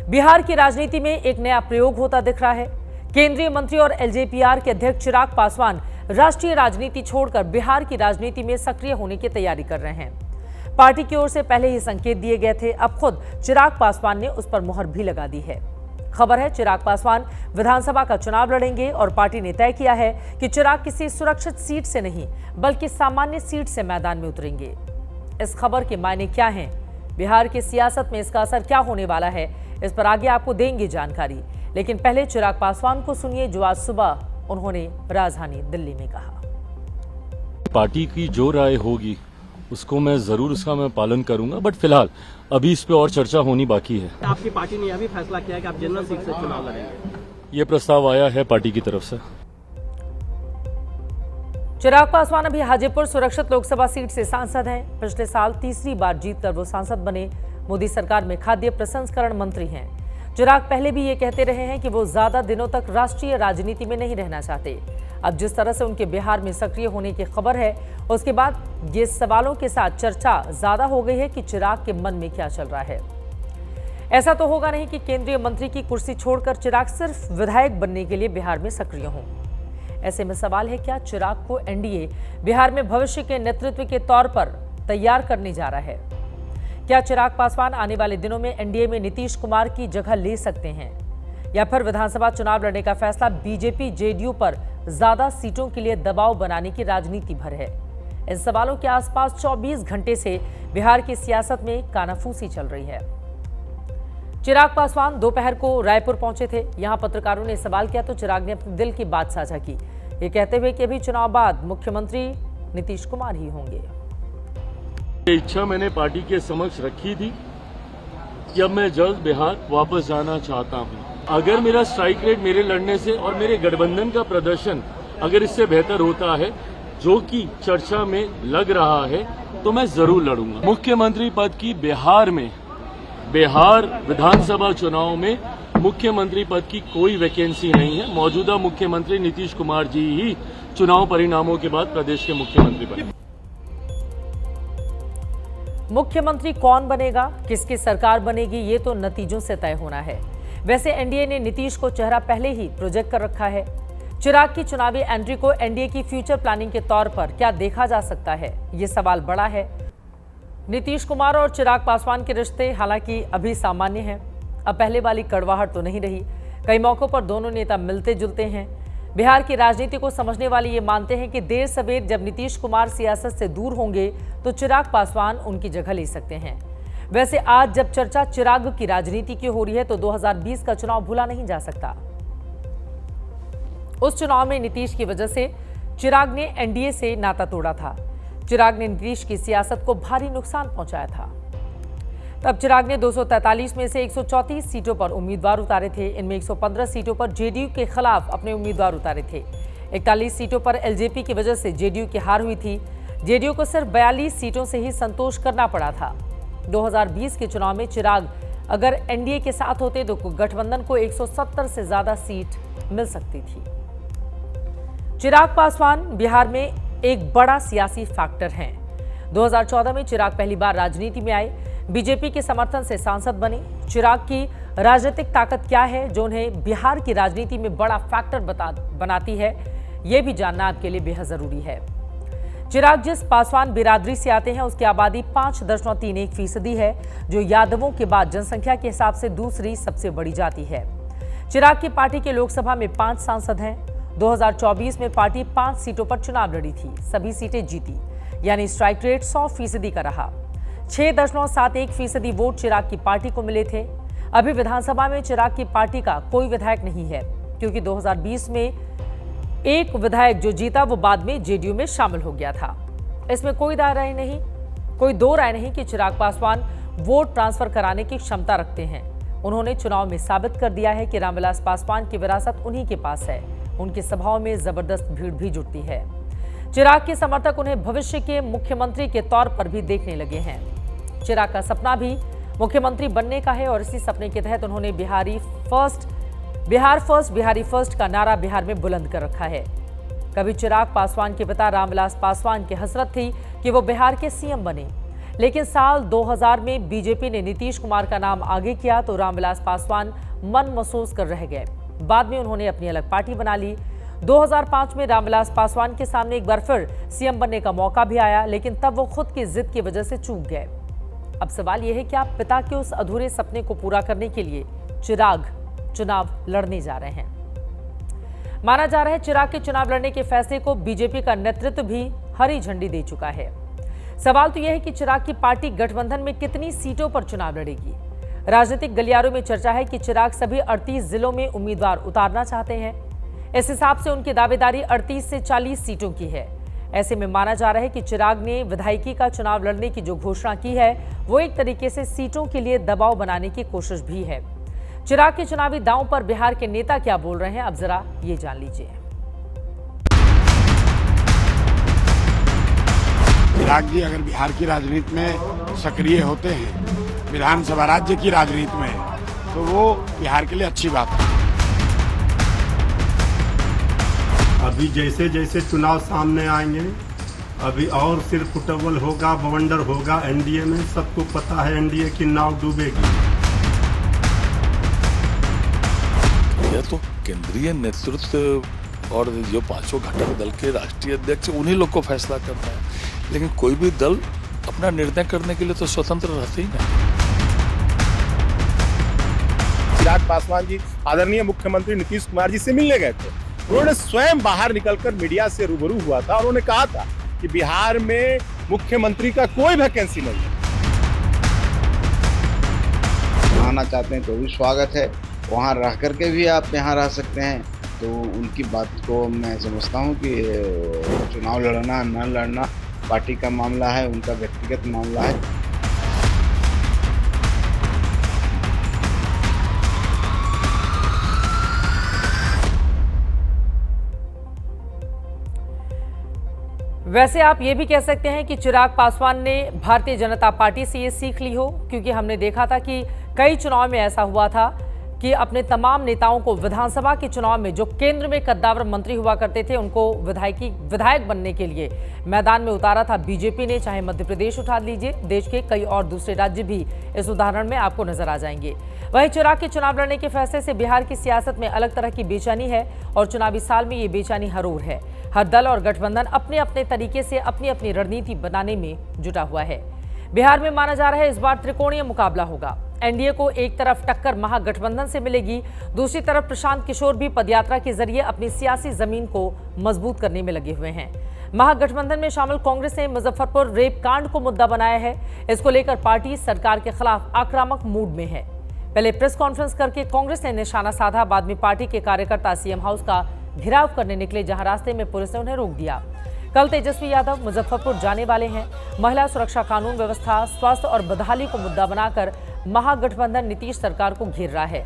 बिहार की राजनीति में एक नया प्रयोग होता दिख रहा है। केंद्रीय मंत्री और एलजेपीआर के अध्यक्ष चिराग पासवान राष्ट्रीय राजनीति छोड़कर बिहार की राजनीति में सक्रिय होने की तैयारी कर रहे हैं। पार्टी की ओर से पहले ही संकेत दिए गए थे, अब खुद चिराग पासवान ने उस पर मुहर भी लगा दी है। खबर है चिराग पासवान विधानसभा का चुनाव लड़ेंगे और पार्टी ने तय किया है कि चिराग किसी सुरक्षित सीट से नहीं बल्कि सामान्य सीट से मैदान में उतरेंगे। इस खबर के मायने क्या हैं, बिहार की सियासत में इसका असर क्या होने वाला है, इस पर आगे आपको देंगे जानकारी। लेकिन पहले चिराग पासवान को सुनिए जो आज सुबह उन्होंने राजधानी दिल्ली में कहा। पार्टी की जो राय होगी उसको मैं जरूर उसका मैं पालन करूंगा, बट फिलहाल अभी इस पे और चर्चा होनी बाकी है। आपकी पार्टी ने यह भी फैसला किया है कि आप जनरल सीट से चुनाव लड़ेंगे। ये प्रस्ताव आया है पार्टी की तरफ से। चिराग पासवान अभी हाजीपुर सुरक्षित लोकसभा सीट से सांसद हैं। पिछले साल तीसरी बार जीतकर वो सांसद बने। मोदी सरकार में खाद्य प्रसंस्करण मंत्री हैं। चिराग पहले भी ये कहते रहे हैं कि वो ज्यादा दिनों तक राष्ट्रीय राजनीति में नहीं रहना चाहते। अब जिस तरह से उनके बिहार में सक्रिय होने की खबर है, उसके बाद ये सवालों के साथ चर्चा ज्यादा हो गई है कि चिराग के मन में क्या चल रहा है। ऐसा तो होगा नहीं कि केंद्रीय मंत्री की कुर्सी छोड़कर चिराग सिर्फ विधायक बनने के लिए बिहार में सक्रिय हों। ऐसे में सवाल है, क्या चिराग को एनडीए बिहार में भविष्य के नेतृत्व के तौर पर तैयार करने जा रहा है? क्या चिराग पासवान आने वाले दिनों में एनडीए में नीतीश कुमार की जगह ले सकते हैं, या फिर विधानसभा चुनाव लड़ने का फैसला बीजेपी जेडीयू पर ज्यादा सीटों के लिए दबाव बनाने की राजनीति भर है? इन सवालों के आसपास 24 घंटे से बिहार की सियासत में कानाफूसी चल रही है। चिराग पासवान दोपहर को रायपुर पहुंचे थे। यहां पत्रकारों ने सवाल किया तो चिराग ने अपने दिल की बात साझा की, ये कहते हुए कि अभी चुनाव बाद मुख्यमंत्री नीतीश कुमार ही होंगे। ये इच्छा मैंने पार्टी के समक्ष रखी थी कि अब मैं जल्द बिहार वापस जाना चाहता हूं। अगर मेरा स्ट्राइक रेट मेरे लड़ने से और मेरे गठबंधन का प्रदर्शन अगर इससे बेहतर होता है, जो कि चर्चा में लग रहा है, तो मैं जरूर लड़ूंगा। मुख्यमंत्री पद की बिहार विधानसभा चुनाव में मुख्यमंत्री पद की कोई वैकेंसी नहीं है। मौजूदा मुख्यमंत्री नीतीश कुमार जी ही चुनाव परिणामों के बाद प्रदेश के मुख्यमंत्री बने। मुख्यमंत्री कौन बनेगा, किसकी सरकार बनेगी, ये तो नतीजों से तय होना है। वैसे एनडीए ने नीतीश को चेहरा पहले ही प्रोजेक्ट कर रखा है। चिराग की चुनावी एंट्री को एनडीए की फ्यूचर प्लानिंग के तौर पर क्या देखा जा सकता है, ये सवाल बड़ा है। नीतीश कुमार और चिराग पासवान के रिश्ते हालांकि अभी सामान्य हैं। अब पहले वाली कड़वाहट तो नहीं रही। कई मौकों पर दोनों नेता मिलते जुलते हैं। बिहार की राजनीति को समझने वाले ये मानते हैं कि देर सवेर जब नीतीश कुमार सियासत से दूर होंगे तो चिराग पासवान उनकी जगह ले सकते हैं। वैसे आज जब चर्चा चिराग की राजनीति की हो रही है तो 2020 का चुनाव भूला नहीं जा सकता। उस चुनाव में नीतीश की वजह से चिराग ने एनडीए से नाता तोड़ा था। चिराग ने नीतीश की सियासत को भारी नुकसान पहुंचाया था। तब चिराग ने 243 में से 134 सीटों पर उम्मीदवार उतारे थे। इनमें 115 सीटों पर जेडीयू के खिलाफ अपने उम्मीदवार उतारे थे। 41 सीटों पर एलजेपी की वजह से जेडीयू की हार हुई थी। जेडीयू को सिर्फ 42 सीटों से ही संतोष करना पड़ा था। 2020 के चुनाव में चिराग अगर एनडीए के साथ होते तो गठबंधन को 170 से ज्यादा सीट मिल सकती थी। चिराग पासवान बिहार में एक बड़ा सियासी फैक्टर हैं। 2014 में चिराग पहली बार राजनीति में आए, बीजेपी के समर्थन से सांसद बने। चिराग की राजनीतिक ताकत क्या है जो उन्हें बिहार की राजनीति में बड़ा फैक्टर बनाती है, यह भी जानना आपके लिए बेहद जरूरी है। चिराग जिस पासवान बिरादरी से आते हैं उसकी आबादी 5.31% है, जो यादवों के बाद जनसंख्या के हिसाब से दूसरी सबसे बड़ी जाति है। चिराग की पार्टी के लोकसभा में 5 सांसद हैं। 2024 में पार्टी 5 सीटों पर चुनाव लड़ी थी, सभी सीटें जीती, यानी स्ट्राइक रेट 100% का रहा। 6.71% वोट चिराग की पार्टी को मिले थे। अभी विधानसभा में चिराग की पार्टी का कोई विधायक नहीं है, क्योंकि 2020 में एक विधायक जो जीता वो बाद में जेडीयू में शामिल हो गया था। इसमें कोई दो राय नहीं कि चिराग पासवान वोट ट्रांसफर कराने की क्षमता रखते हैं। उन्होंने चुनाव में साबित कर दिया है कि रामविलास पासवान की विरासत उन्हीं के पास है। उनकी सभाओं में जबरदस्त भीड़ भी जुटती है। चिराग के समर्थक उन्हें भविष्य के मुख्यमंत्री के तौर पर भी देखने लगे हैं। चिराग का सपना भी मुख्यमंत्री बनने का है और इसी सपने के तहत उन्होंने बिहार फर्स्ट का नारा बिहार में बुलंद कर रखा है। कभी चिराग पासवान के पिता रामविलास पासवान की हसरत थी कि वो बिहार के सीएम बने, लेकिन साल 2000 में बीजेपी ने नीतीश कुमार का नाम आगे किया तो रामविलास पासवान मन महसूस कर रह गए। बाद में उन्होंने अपनी अलग पार्टी बना ली। 2005 में रामविलास पासवान के सामने एक बार फिर सीएम बनने का मौका भी आया, लेकिन तब वो खुद की जिद की वजह से चूक गए। अब सवाल यह है कि आप पिता के उस अधूरे सपने को पूरा करने के लिए चिराग चुनाव लड़ने जा रहे हैं। माना जा रहा है चिराग के चुनाव लड़ने के फैसले को बीजेपी का नेतृत्व भी हरी झंडी दे चुका है। सवाल तो यह है कि चिराग की पार्टी गठबंधन में कितनी सीटों पर चुनाव लड़ेगी। राजनीतिक गलियारों में चर्चा है कि चिराग सभी 38 जिलों में उम्मीदवार उतारना चाहते हैं। इस हिसाब से उनकी दावेदारी 38 से 40 सीटों की है। ऐसे में माना जा रहा है कि चिराग ने विधायकी का चुनाव लड़ने की जो घोषणा की है वो एक तरीके से सीटों के लिए दबाव बनाने की कोशिश भी है। चिराग के चुनावी दांव पर बिहार के नेता क्या बोल रहे हैं, अब जरा ये जान लीजिए। चिराग जी अगर बिहार की राजनीति में सक्रिय होते हैं, विधानसभा राज्य की राजनीति में, तो वो बिहार के लिए अच्छी बात है। अभी जैसे जैसे चुनाव सामने आएंगे, अभी और सिर्फ फुटबॉल होगा, बवंडर होगा एनडीए में। सबको पता है एनडीए की नाव डूबेगी। यह तो केंद्रीय नेतृत्व और जो पांचों घटक दल के राष्ट्रीय अध्यक्ष उन्हीं लोग को फैसला करना है, लेकिन कोई भी दल अपना निर्णय करने के लिए तो स्वतंत्र रहते ही नहीं। चिराग पासवान जी आदरणीय मुख्यमंत्री नीतीश कुमार जी से मिलने गए थे। उन्होंने स्वयं बाहर निकलकर मीडिया से रूबरू हुआ था और उन्होंने कहा था कि बिहार में मुख्यमंत्री का कोई वैकेंसी नहीं है। आना चाहते हैं तो भी स्वागत है, वहाँ रह करके भी आप यहाँ रह सकते हैं। तो उनकी बात को मैं समझता हूँ कि चुनाव लड़ना न लड़ना पार्टी का मामला है, उनका व्यक्तिगत मामला है। वैसे आप ये भी कह सकते हैं कि चिराग पासवान ने भारतीय जनता पार्टी से ये सीख ली हो, क्योंकि हमने देखा था कि कई चुनाव में ऐसा हुआ था कि अपने तमाम नेताओं को विधानसभा के चुनाव में जो केंद्र में कद्दावर मंत्री हुआ करते थे उनको विधायक बनने के लिए मैदान में उतारा था बीजेपी ने। चाहे मध्य प्रदेश उठा लीजिए, देश के कई और दूसरे राज्य भी इस उदाहरण में आपको नजर आ जाएंगे। वहीं चिराग के चुनाव लड़ने के फैसले से बिहार की सियासत में अलग तरह की बेचैनी है और चुनावी साल में ये बेचैनी हर ओर है। हर दल और गठबंधन अपने अपने तरीके से अपनी अपनी रणनीति बनाने में जुटा हुआ है। बिहार में माना जा रहा है इस बार त्रिकोणीय मुकाबला होगा। एनडीए को एक तरफ टक्कर महागठबंधन से मिलेगी, दूसरी तरफ प्रशांत किशोर भी पदयात्रा के जरिए अपनी सियासी जमीन को मजबूत करने में लगे हुए हैं। महागठबंधन में शामिल कांग्रेस ने मुजफ्फरपुर रेप कांड को मुद्दा बनाया है। इसको लेकर पार्टी सरकार के खिलाफ आक्रामक मूड में है। पहले प्रेस कॉन्फ्रेंस करके कांग्रेस ने निशाना साधा, बाद में पार्टी के कार्यकर्ता सीएम हाउस का घेराव करने निकले, जहां रास्ते में पुलिस ने उन्हें रोक दिया। कल तेजस्वी यादव मुजफ्फरपुर जाने वाले हैं। महिला सुरक्षा, कानून व्यवस्था, स्वास्थ्य और बदहाली को मुद्दा बनाकर महागठबंधन नीतीश सरकार को घेर रहा है।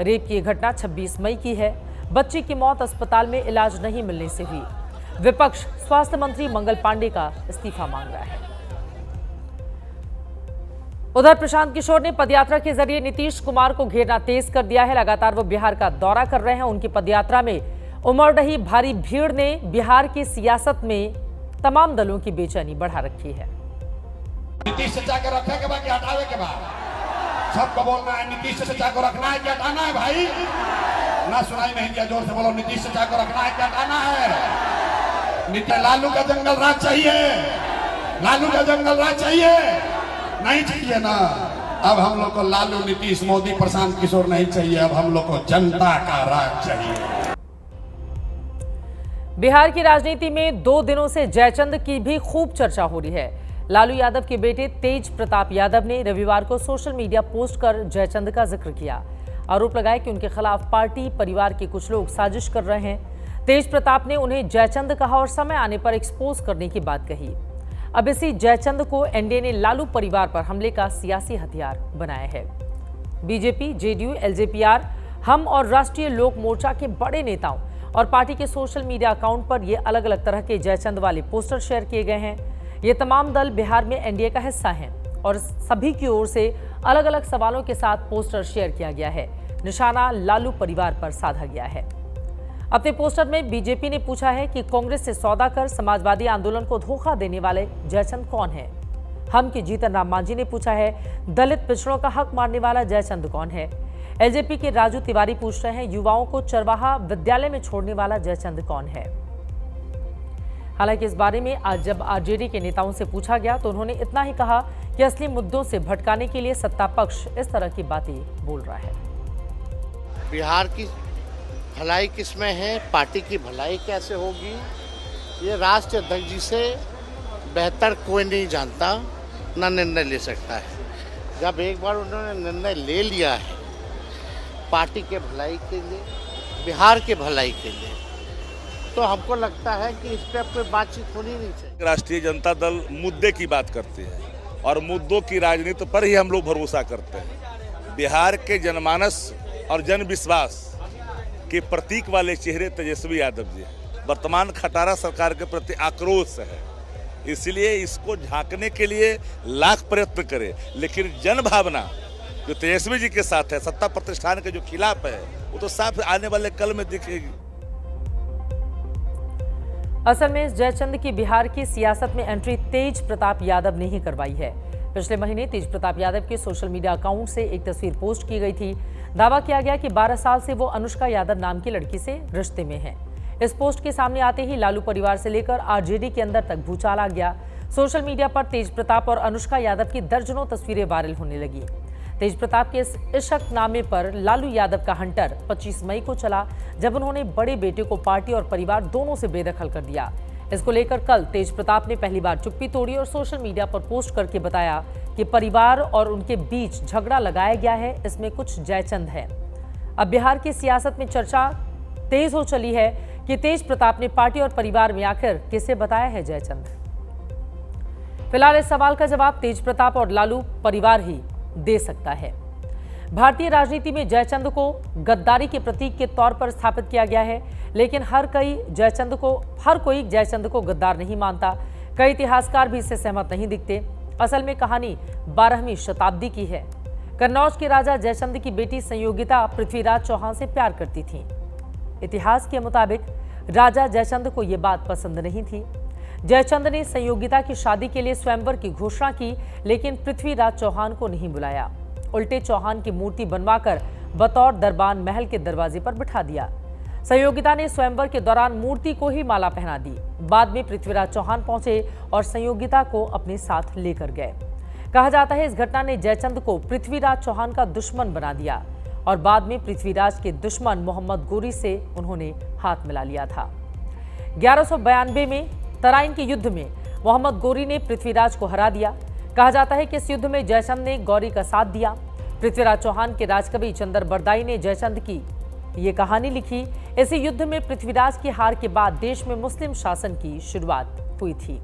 रेप की घटना 26 मई की है। बच्ची की मौत अस्पताल में इलाज नहीं मिलने से हुई। विपक्ष स्वास्थ्य मंत्री मंगल पांडे का इस्तीफा मांग रहा है। उधर प्रशांत किशोर ने पदयात्रा के जरिए नीतीश कुमार को घेरना तेज कर दिया है। लगातार वो बिहार का दौरा कर रहे हैं। उनकी पदयात्रा में उमड़ रही भारी भीड़ ने बिहार की सियासत में तमाम दलों की बेचैनी बढ़ा रखी है। नीतीश चाचा को रखे के बाद हटावे के बाद सबको बोलना है नीतीश चाचा को रखना है कि हटाना है भाई? ना सुनाई नहीं दिया, जोर से बोलो। नीतीश चाचा को रखना है कि हटाना है? लालू का जंगल राज चाहिए? लालू का जंगल राज चाहिए? नहीं चाहिए ना। अब हम लोग को लालू, नीतीश, मोदी, प्रशांत किशोर नहीं चाहिए। अब हम लोग को जनता का राज चाहिए। बिहार की राजनीति में 2 दिनों से जयचंद की भी खूब चर्चा हो रही है। लालू यादव के बेटे तेज प्रताप यादव ने रविवार को सोशल मीडिया पोस्ट कर जयचंद का जिक्र किया। आरोप लगाया कि उनके खिलाफ पार्टी परिवार के कुछ लोग साजिश कर रहे हैं। तेज प्रताप ने उन्हें जयचंद कहा और समय आने पर एक्सपोज करने की बात कही। अब इसी जयचंद को एनडीए ने लालू परिवार पर हमले का सियासी हथियार बनाया है। बीजेपी, जेडीयू, एलजेपीआर, हम और राष्ट्रीय लोक मोर्चा के बड़े नेताओं और पार्टी के सोशल मीडिया अकाउंट पर ये अलग अलग तरह के जयचंद वाले पोस्टर शेयर किए गए हैं। ये तमाम दल बिहार में एनडीए का हिस्सा हैं और सभी की ओर से अलग अलग सवालों के साथ पोस्टर शेयर किया गया है। निशाना लालू परिवार पर साधा गया है। अपने पोस्टर में बीजेपी ने पूछा है कि कांग्रेस से सौदा कर समाजवादी आंदोलन को धोखा देने वाले जयचंद कौन है। हम की जीतन राम मांझी ने पूछा है दलित पिछड़ों का हक मारने वाला जयचंद कौन है। एलजेपी के राजू तिवारी पूछ रहे हैं युवाओं को चरवाहा विद्यालय में छोड़ने वाला जयचंद कौन है। हालांकि इस बारे में आज जब आरजेडी के नेताओं से पूछा गया तो उन्होंने इतना ही कहा कि असली मुद्दों से भटकाने के लिए सत्ता पक्ष इस तरह की बातें बोल रहा है। बिहार की भलाई किसमें है, पार्टी की भलाई कैसे होगी, ये राष्ट्रीय अध्यक्ष जी से बेहतर कोई नहीं जानता, ना निर्णय ले सकता है। जब एक बार उन्होंने निर्णय ले लिया है पार्टी के भलाई के लिए, बिहार के भलाई के लिए, तो हमको लगता है कि इस पर कोई बातचीत होनी नहीं चाहिए। राष्ट्रीय जनता दल मुद्दे की बात करती है और मुद्दों की राजनीति पर ही हम लोग भरोसा करते हैं। बिहार के जनमानस और जन विश्वास के प्रतीक वाले चेहरे तेजस्वी यादव जी, वर्तमान खटारा सरकार के प्रति आक्रोश है इसलिए इसको झांकने के लिए लाख प्रयत्न करें, लेकिन जन भावना जो तेजस्वी जी के साथ है, सत्ता प्रतिष्ठान के जो खिलाफ है, वो तो साफ आने वाले कल में दिखेगी। असल में इस जयचंद की बिहार की सियासत में एंट्री तेज प्रताप यादव ने ही करवाई है। पिछले महीने तेज प्रताप यादव के सोशल मीडिया अकाउंट से एक तस्वीर पोस्ट की गई थी। दावा किया गया कि 12 साल से वो अनुष्का यादव नाम की लड़की से रिश्ते में हैं। इस पोस्ट के सामने आते ही लालू परिवार से लेकर आरजेडी के अंदर तक भूचाल आ गया। सोशल मीडिया पर तेज प्रताप और अनुष्का यादव की दर्जनों तस्वीरें वायरल होने लगी। तेज प्रताप के इस इशकनामे पर लालू यादव का हंटर 25 मई को चला, जब उन्होंने बड़े बेटे को पार्टी और परिवार दोनों से बेदखल कर दिया। इसको लेकर कल तेज प्रताप ने पहली बार चुप्पी तोड़ी और सोशल मीडिया पर पोस्ट करके बताया कि परिवार और उनके बीच झगड़ा लगाया गया है, इसमें कुछ जयचंद है। अब बिहार की सियासत में चर्चा तेज हो चली है कि तेज प्रताप ने पार्टी और परिवार में आखिर किसे बताया है जयचंद। फिलहाल इस सवाल का जवाब तेज प्रताप और लालू परिवार ही दे सकता है। भारतीय राजनीति में जयचंद को गद्दारी के प्रतीक के तौर पर स्थापित किया गया है, लेकिन हर कोई जयचंद को गद्दार नहीं मानता। कई इतिहासकार भी इससे सहमत नहीं दिखते। असल में कहानी 12वीं शताब्दी की है। कन्नौज के राजा जयचंद की बेटी संयोगिता पृथ्वीराज चौहान से प्यार करती थी। इतिहास के मुताबिक राजा जयचंद को यह बात पसंद नहीं थी। जयचंद ने संयोगिता की शादी के लिए स्वयंवर की घोषणा की, लेकिन पृथ्वीराज चौहान को नहीं बुलाया। उल्टे चौहान की मूर्ति बनवाकर बतौर दरबान महल के दरवाजे पर बिठा दिया। संयोगिता ने स्वयंवर के दौरान मूर्ति को ही माला पहना दी। बाद में पृथ्वीराज चौहान पहुंचे और संयोगिता को अपने साथ लेकर गए। कहा जाता है इस घटना ने जयचंद को पृथ्वीराज चौहान का दुश्मन बना दिया और बाद में पृथ्वीराज के दुश्मन मोहम्मद गोरी से उन्होंने हाथ मिला लिया था। 1192 में तराइन के युद्ध में मोहम्मद गोरी ने पृथ्वीराज को हरा दिया। कहा जाता है कि इस युद्ध में जयचंद ने गौरी का साथ दिया। पृथ्वीराज चौहान के राजकवि चंदर बरदाई ने जयचंद की ये कहानी लिखी। इसी युद्ध में पृथ्वीराज की हार के बाद देश में मुस्लिम शासन की शुरुआत हुई थी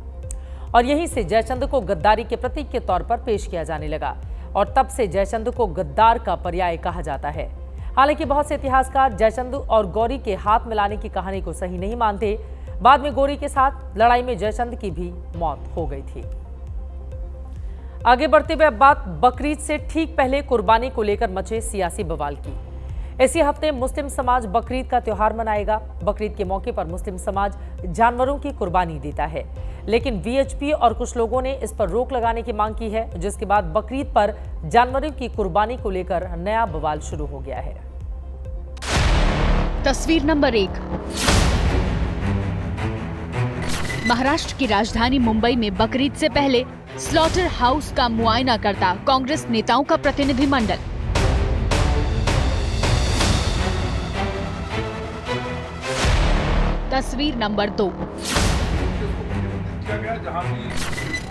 और यहीं से जयचंद को गद्दारी के प्रतीक के तौर पर पेश किया जाने लगा और तब से जयचंद को गद्दार का पर्याय कहा जाता है। हालांकि बहुत से इतिहासकार जयचंद और गौरी के हाथ मिलाने की कहानी को सही नहीं मानते। बाद में गौरी के साथ लड़ाई में जयचंद की भी मौत हो गई थी। आगे बढ़ते हुए अब बात बकरीद से ठीक पहले कुर्बानी को लेकर मचे सियासी बवाल की। इसी हफ्ते मुस्लिम समाज बकरीद का त्योहार मनाएगा। बकरीद के मौके पर मुस्लिम समाज जानवरों की कुर्बानी देता है, लेकिन वीएचपी और कुछ लोगों ने इस पर रोक लगाने की मांग की है, जिसके बाद बकरीद पर जानवरों की कुर्बानी को लेकर नया बवाल शुरू हो गया है। तस्वीर नंबर 1। महाराष्ट्र की राजधानी मुंबई में बकरीद से पहले स्लॉटर हाउस का मुआयना करता कांग्रेस नेताओं का प्रतिनिधिमंडल। तस्वीर नंबर 2।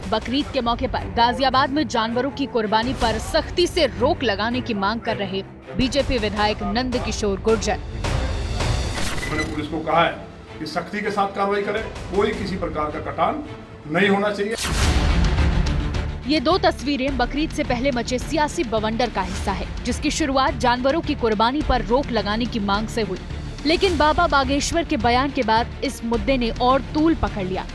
बकरीद के मौके पर गाजियाबाद में जानवरों की कुर्बानी पर सख्ती से रोक लगाने की मांग कर रहे बीजेपी विधायक नंद किशोर गुर्जर। मैंने पुलिस को कहा है कि सख्ती के साथ कार्रवाई करे, कोई किसी प्रकार का कटान नहीं होना चाहिए। ये 2 तस्वीरें बकरीद से पहले मचे सियासी बवंडर का हिस्सा है, जिसकी शुरुआत जानवरों की कुर्बानी पर रोक लगाने की मांग से हुई। लेकिन बाबा बागेश्वर के बयान के बाद इस मुद्दे ने और तूल पकड़ लिया।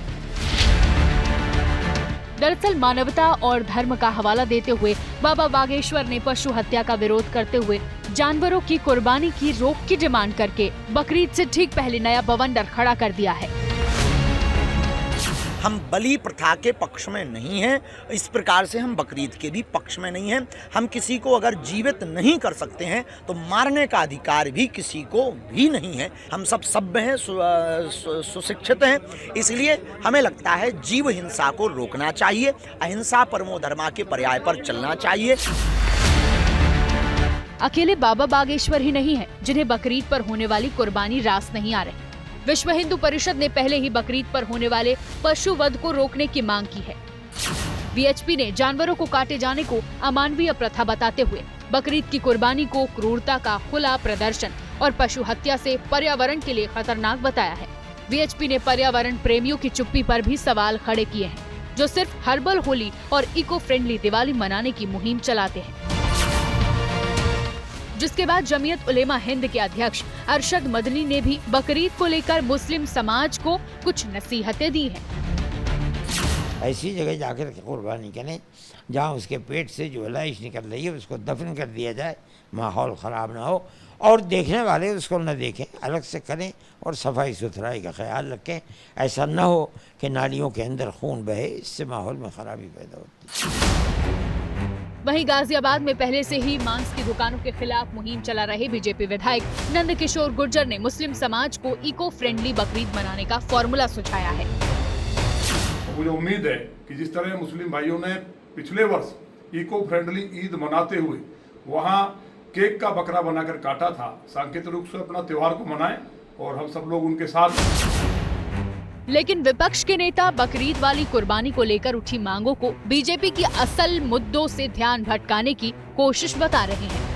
दरअसल मानवता और धर्म का हवाला देते हुए बाबा बागेश्वर ने पशु हत्या का विरोध करते हुए जानवरों की कुर्बानी की रोक की डिमांड करके बकरीद से ठीक पहले नया बवंडर खड़ा कर दिया है। हम बलि प्रथा के पक्ष में नहीं हैं, इस प्रकार से हम बकरीद के भी पक्ष में नहीं हैं। हम किसी को अगर जीवित नहीं कर सकते हैं तो मारने का अधिकार भी किसी को भी नहीं है। हम सब सभ्य हैं, सुशिक्षित हैं, इसलिए हमें लगता है जीव हिंसा को रोकना चाहिए, अहिंसा परमो धर्मा के पर्याय पर चलना चाहिए। अकेले बाबा बागेश्वर ही नहीं है जिन्हें बकरीद पर होने वाली कुर्बानी रास नहीं आ रही। विश्व हिंदू परिषद ने पहले ही बकरीद पर होने वाले पशु वध को रोकने की मांग की है। वीएचपी ने जानवरों को काटे जाने को अमानवीय प्रथा बताते हुए बकरीद की कुर्बानी को क्रूरता का खुला प्रदर्शन और पशु हत्या से पर्यावरण के लिए खतरनाक बताया है। वीएचपी ने पर्यावरण प्रेमियों की चुप्पी पर भी सवाल खड़े किए हैं, जो सिर्फ हर्बल होली और इको फ्रेंडली दिवाली मनाने की मुहिम चलाते हैं। जिसके बाद जमीयत उलेमा हिंद के अध्यक्ष अरशद मदनी ने भी बकरीद को लेकर मुस्लिम समाज को कुछ नसीहतें दी हैं। ऐसी जगह जाकर कुर्बानी करें जहाँ उसके पेट से जो लाइश निकल रही है उसको दफन कर दिया जाए, माहौल ख़राब ना हो और देखने वाले उसको न देखें, अलग से करें और सफाई सुथराई का ख्याल रखें। ऐसा न हो कि नालियों के अंदर खून बहे, इससे माहौल में खराबी पैदा होती है। वहीं गाजियाबाद में पहले से ही मांस की दुकानों के खिलाफ मुहिम चला रहे बीजेपी विधायक नंद किशोर गुर्जर ने मुस्लिम समाज को इको फ्रेंडली बकरीद मनाने का फॉर्मूला सुझाया है। मुझे उम्मीद है कि जिस तरह मुस्लिम भाइयों ने पिछले वर्ष इको फ्रेंडली ईद मनाते हुए वहाँ केक का बकरा बनाकर काटा था, सांकेतिक रूप से अपना त्योहार को मनाएं और हम सब लोग उनके साथ। लेकिन विपक्ष के नेता बकरीद वाली कुर्बानी को लेकर उठी मांगों को बीजेपी की असल मुद्दों से ध्यान भटकाने की कोशिश बता रहे हैं।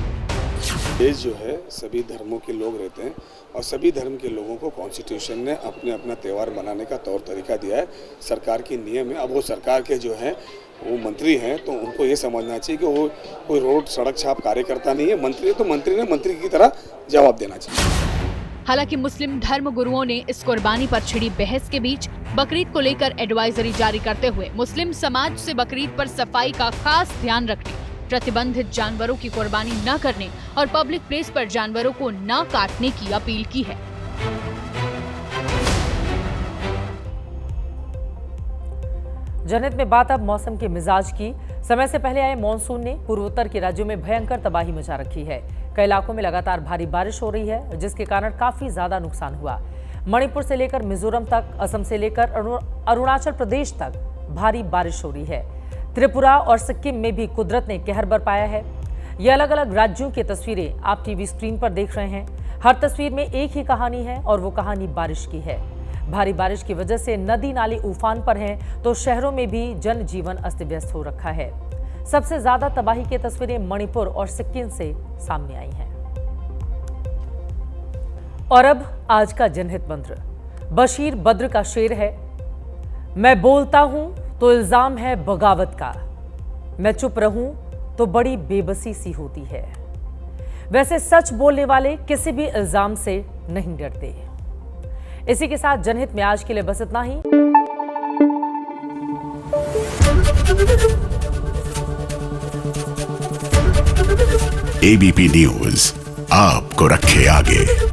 देश जो है सभी धर्मों के लोग रहते हैं और सभी धर्म के लोगों को कॉन्स्टिट्यूशन ने अपने अपना त्यौहार मनाने का तौर तरीका दिया है, सरकार की नियम है। अब वो सरकार के जो है वो मंत्री हैं तो उनको ये समझना चाहिए कि वो कोई रोड सड़क छाप कार्यकर्ता नहीं है, मंत्री है तो मंत्री ने मंत्री की तरह जवाब देना चाहिए। हालांकि मुस्लिम धर्म गुरुओं ने इस कुर्बानी पर छिड़ी बहस के बीच बकरीद को लेकर एडवाइजरी जारी करते हुए मुस्लिम समाज से बकरीद पर सफाई का खास ध्यान रखने, प्रतिबंधित जानवरों की कुर्बानी न करने और पब्लिक प्लेस पर जानवरों को न काटने की अपील की है। जनहित में बात अब मौसम के मिजाज की। समय से पहले आए मानसून ने पूर्वोत्तर के राज्यों में भयंकर तबाही मचा रखी है। कई इलाकों में लगातार भारी बारिश हो रही है, जिसके कारण काफी ज्यादा नुकसान हुआ। मणिपुर से लेकर मिजोरम तक, असम से लेकर अरुणाचल प्रदेश तक भारी बारिश हो रही है। त्रिपुरा और सिक्किम में भी कुदरत ने कहर बरपाया है। ये अलग अलग राज्यों की तस्वीरें आप टीवी स्क्रीन पर देख रहे हैं। हर तस्वीर में एक ही कहानी है और वो कहानी बारिश की है। भारी बारिश की वजह से नदी नाले उफान पर हैं, तो शहरों में भी जनजीवन अस्त व्यस्त हो रखा है। सबसे ज्यादा तबाही की तस्वीरें मणिपुर और सिक्किम से सामने आई हैं। और अब आज का जनहित मंत्र बशीर बद्र का शेर है, मैं बोलता हूं तो इल्जाम है बगावत का, मैं चुप रहूं तो बड़ी बेबसी सी होती है। वैसे सच बोलने वाले किसी भी इल्जाम से नहीं डरते। इसी के साथ जनहित में आज के लिए बस इतना ही। एबीपी न्यूज आपको रखे आगे।